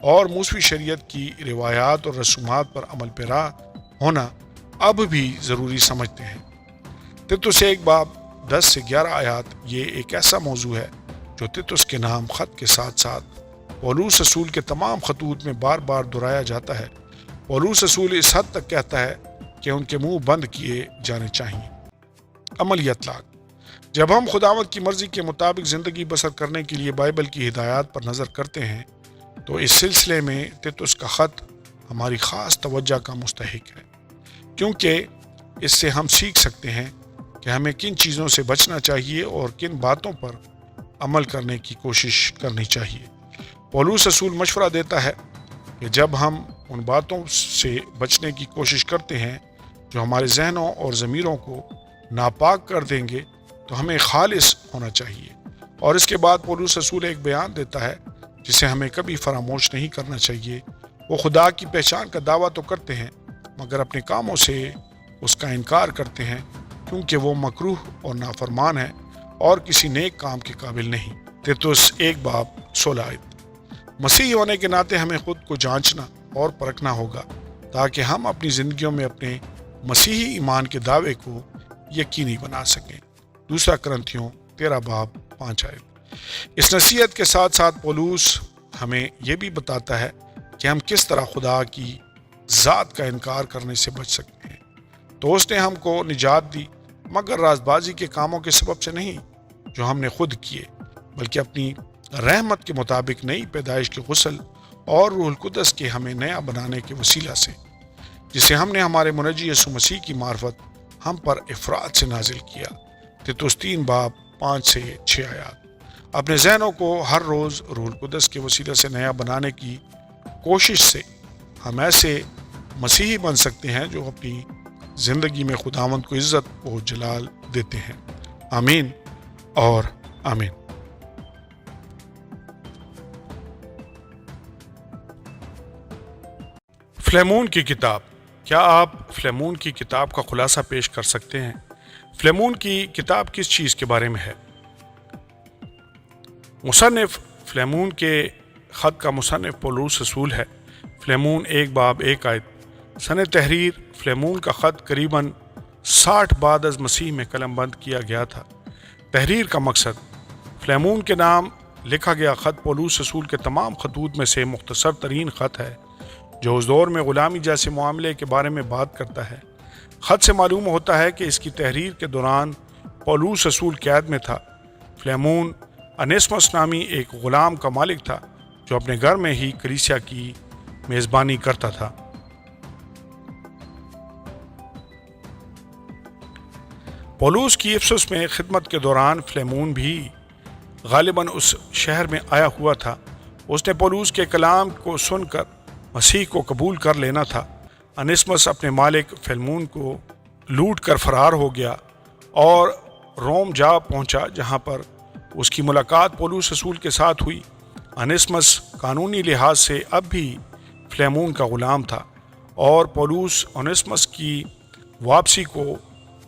اور موسوی شریعت کی روایات اور رسومات پر عمل پیرا ہونا اب بھی ضروری سمجھتے ہیں۔ تیتوس 1 باب 10-11 یہ ایک ایسا موضوع ہے جو تیتوس کے نام خط کے ساتھ ساتھ پولوس رسول کے تمام خطوط میں بار بار دہرایا جاتا ہے۔ پولوس رسول اس حد تک کہتا ہے کہ ان کے منہ بند کیے جانے چاہیے۔ عملی اطلاق: جب ہم خداوند کی مرضی کے مطابق زندگی بسر کرنے کے لیے بائبل کی ہدایات پر نظر کرتے ہیں تو اس سلسلے میں تیتوس کا خط ہماری خاص توجہ کا مستحق ہے۔ کیونکہ اس سے ہم سیکھ سکتے ہیں کہ ہمیں کن چیزوں سے بچنا چاہیے اور کن باتوں پر عمل کرنے کی کوشش کرنی چاہیے۔ پولس رسول مشورہ دیتا ہے کہ جب ہم ان باتوں سے بچنے کی کوشش کرتے ہیں جو ہمارے ذہنوں اور ضمیروں کو ناپاک کر دیں گے تو ہمیں خالص ہونا چاہیے۔ اور اس کے بعد پولس رسول ایک بیان دیتا ہے جسے ہمیں کبھی فراموش نہیں کرنا چاہیے۔ وہ خدا کی پہچان کا دعویٰ تو کرتے ہیں مگر اپنے کاموں سے اس کا انکار کرتے ہیں کیونکہ وہ مکروہ اور نافرمان ہے اور کسی نیک کام کے قابل نہیں۔ تیتوس 1:16۔ مسیحی ہونے کے ناطے ہمیں خود کو جانچنا اور پرکھنا ہوگا تاکہ ہم اپنی زندگیوں میں اپنے مسیحی ایمان کے دعوے کو یقینی بنا سکیں۔ 2 کرنتھیوں 13:5۔ اس نصیحت کے ساتھ ساتھ پولس ہمیں یہ بھی بتاتا ہے کہ ہم کس طرح خدا کی ذات کا انکار کرنے سے بچ سکتے ہیں۔ تو اس نے ہم کو نجات دی مگر راز بازی کے کاموں کے سبب سے نہیں جو ہم نے خود کیے، بلکہ اپنی رحمت کے مطابق نئی پیدائش کے غسل اور روح القدس کے ہمیں نیا بنانے کے وسیلہ سے، جسے ہم نے ہمارے منجی یسوع مسیح کی معرفت ہم پر افراد سے نازل کیا۔ تیتوس 3:5-6۔ اپنے ذہنوں کو ہر روز روح القدس کے وسیلہ سے نیا بنانے کی کوشش سے ہم ایسے مسیحی بن سکتے ہیں جو اپنی زندگی میں خداوند کو عزت و جلال دیتے ہیں۔ آمین اور آمین۔ فلیمون کی کتاب۔ کیا آپ فلیمون کی کتاب کا خلاصہ پیش کر سکتے ہیں؟ فلیمون کی کتاب کس چیز کے بارے میں ہے؟ مصنف فلیمون کے خط کا مصنف پولس رسول ہے۔ فلیمون 1:1۔ سنِ تحریر فلیمون کا خط قریباً 60 بعد از مسیح میں قلم بند کیا گیا تھا۔ تحریر کا مقصد: فلیمون کے نام لکھا گیا خط پولس رسول کے تمام خطوط میں سے مختصر ترین خط ہے جو اس دور میں غلامی جیسے معاملے کے بارے میں بات کرتا ہے۔ خط سے معلوم ہوتا ہے کہ اس کی تحریر کے دوران پولس رسول قید میں تھا۔ فلیمون انیسمس نامی ایک غلام کا مالک تھا جو اپنے گھر میں ہی کلیسیا کی میزبانی کرتا تھا۔ پولس کی افسس میں خدمت کے دوران فلیمون بھی غالباً اس شہر میں آیا ہوا تھا۔ اس نے پولس کے کلام کو سن کر مسیح کو قبول کر لینا تھا۔ انیسمس اپنے مالک فلیمون کو لوٹ کر فرار ہو گیا اور روم جا پہنچا جہاں پر اس کی ملاقات پولس رسول کے ساتھ ہوئی۔ انیسمس قانونی لحاظ سے اب بھی فلیمون کا غلام تھا اور پولس انیسمس کی واپسی کو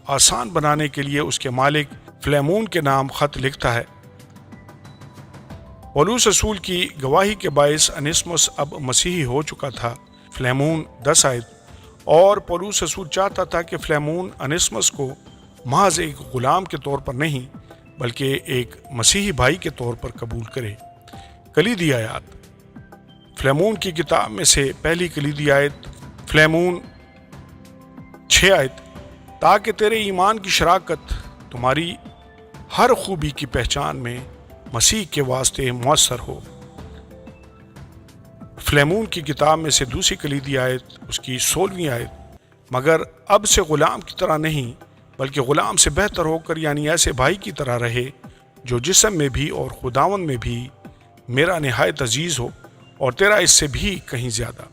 آسان بنانے کے لیے اس کے مالک فلیمون کے نام خط لکھتا ہے۔ پولس رسول کی گواہی کے باعث انیسمس اب مسیحی ہو چکا تھا۔ فلیمون 10 اور پولس رسول چاہتا تھا کہ فلیمون انیسمس کو محض ایک غلام کے طور پر نہیں بلکہ ایک مسیحی بھائی کے طور پر قبول کرے۔ کلیدی آیات۔ فلیمون کی کتاب میں سے پہلی کلیدی آیت فلیمون 6۔ تاکہ تیرے ایمان کی شراکت تمہاری ہر خوبی کی پہچان میں مسیح کے واسطے مؤثر ہو۔ فلیمون کی کتاب میں سے دوسری کلیدی آیت اس کی 16ویں آیت مگر اب سے غلام کی طرح نہیں بلکہ غلام سے بہتر ہو کر یعنی ایسے بھائی کی طرح رہے جو جسم میں بھی اور خداوند میں بھی میرا نہایت عزیز ہو اور تیرا اس سے بھی کہیں زیادہ۔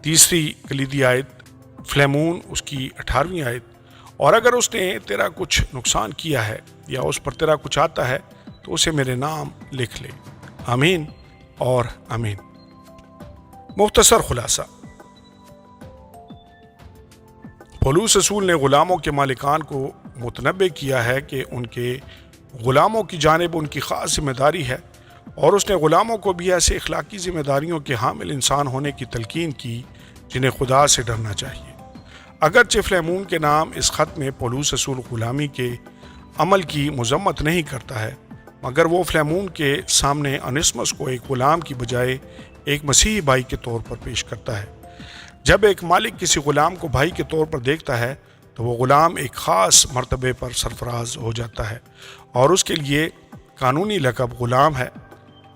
تیسری کلیدی آیت فلیمون اس کی 18ویں آیت اور اگر اس نے تیرا کچھ نقصان کیا ہے یا اس پر تیرا کچھ آتا ہے تو اسے میرے نام لکھ لے۔ آمین اور آمین۔ مختصر خلاصہ: پولس رسول نے غلاموں کے مالکان کو متنبہ کیا ہے کہ ان کے غلاموں کی جانب ان کی خاص ذمہ داری ہے اور اس نے غلاموں کو بھی ایسے اخلاقی ذمہ داریوں کے حامل انسان ہونے کی تلقین کی جنہیں خدا سے ڈرنا چاہیے۔ اگرچہ فلیمون کے نام اس خط میں پولس رسول غلامی کے عمل کی مذمت نہیں کرتا ہے مگر وہ فلیمون کے سامنے انیسمس کو ایک غلام کی بجائے ایک مسیحی بھائی کے طور پر پیش کرتا ہے۔ جب ایک مالک کسی غلام کو بھائی کے طور پر دیکھتا ہے تو وہ غلام ایک خاص مرتبے پر سرفراز ہو جاتا ہے اور اس کے لیے قانونی لقب غلام ہے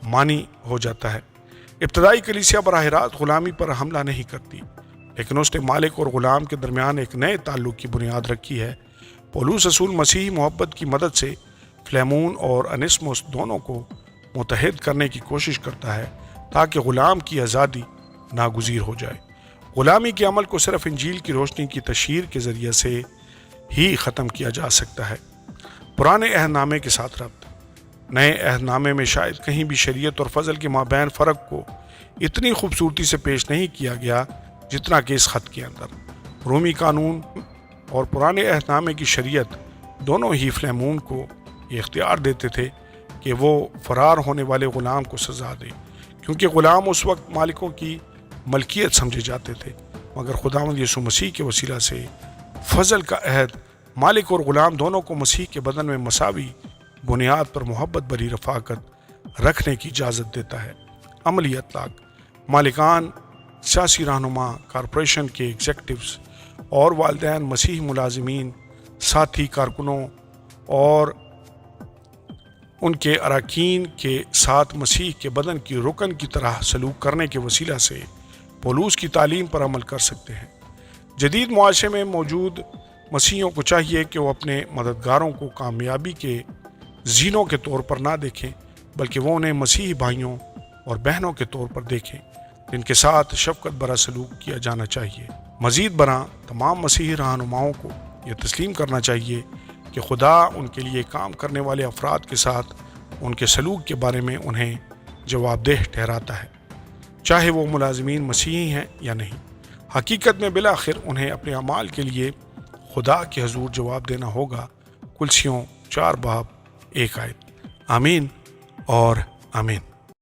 مانی ہو جاتا ہے۔ ابتدائی کلیسیا براہ راست غلامی پر حملہ نہیں کرتی لیکن اس نے مالک اور غلام کے درمیان ایک نئے تعلق کی بنیاد رکھی ہے۔ پولس رسول مسیحی محبت کی مدد سے فلیمون اور انسموس دونوں کو متحد کرنے کی کوشش کرتا ہے تاکہ غلام کی آزادی ناگزیر ہو جائے۔ غلامی کے عمل کو صرف انجیل کی روشنی کی تشہیر کے ذریعے سے ہی ختم کیا جا سکتا ہے۔ پرانے عہد نامے کے ساتھ ربط۔ نئے عہد نامے میں شاید کہیں بھی شریعت اور فضل کے مابین فرق کو اتنی خوبصورتی سے پیش نہیں کیا گیا جتنا کہ اس خط کے اندر۔ رومی قانون اور پرانے عہد نامے کی شریعت دونوں ہی فلیمون کو یہ اختیار دیتے تھے کہ وہ فرار ہونے والے غلام کو سزا دے، کیونکہ غلام اس وقت مالکوں کی ملکیت سمجھے جاتے تھے، مگر خداوند یسوع مسیح کے وسیلہ سے فضل کا عہد مالک اور غلام دونوں کو مسیح کے بدن میں مساوی بنیاد پر محبت بری رفاقت رکھنے کی اجازت دیتا ہے۔ عملی اطلاق۔ مالکان، سیاسی رہنما، کارپوریشن کے ایگزیکٹوز اور والدین مسیحی ملازمین، ساتھی کارکنوں اور ان کے اراکین کے ساتھ مسیح کے بدن کی رکن کی طرح سلوک کرنے کے وسیلہ سے پولس کی تعلیم پر عمل کر سکتے ہیں۔ جدید معاشرے میں موجود مسیحیوں کو چاہیے کہ وہ اپنے مددگاروں کو کامیابی کے زینوں کے طور پر نہ دیکھیں، بلکہ وہ انہیں مسیحی بھائیوں اور بہنوں کے طور پر دیکھیں جن کے ساتھ شفقت برا سلوک کیا جانا چاہیے۔ مزید برآں تمام مسیحی رہنماؤں کو یہ تسلیم کرنا چاہیے کہ خدا ان کے لیے کام کرنے والے افراد کے ساتھ ان کے سلوک کے بارے میں انہیں جواب دہ ٹھہراتا ہے، چاہے وہ ملازمین مسیحی ہیں یا نہیں۔ حقیقت میں بالآخر انہیں اپنے اعمال کے لیے خدا کے حضور جواب دینا ہوگا۔ کلسیوں 4 باب 1 آیت۔ آمین اور آمین۔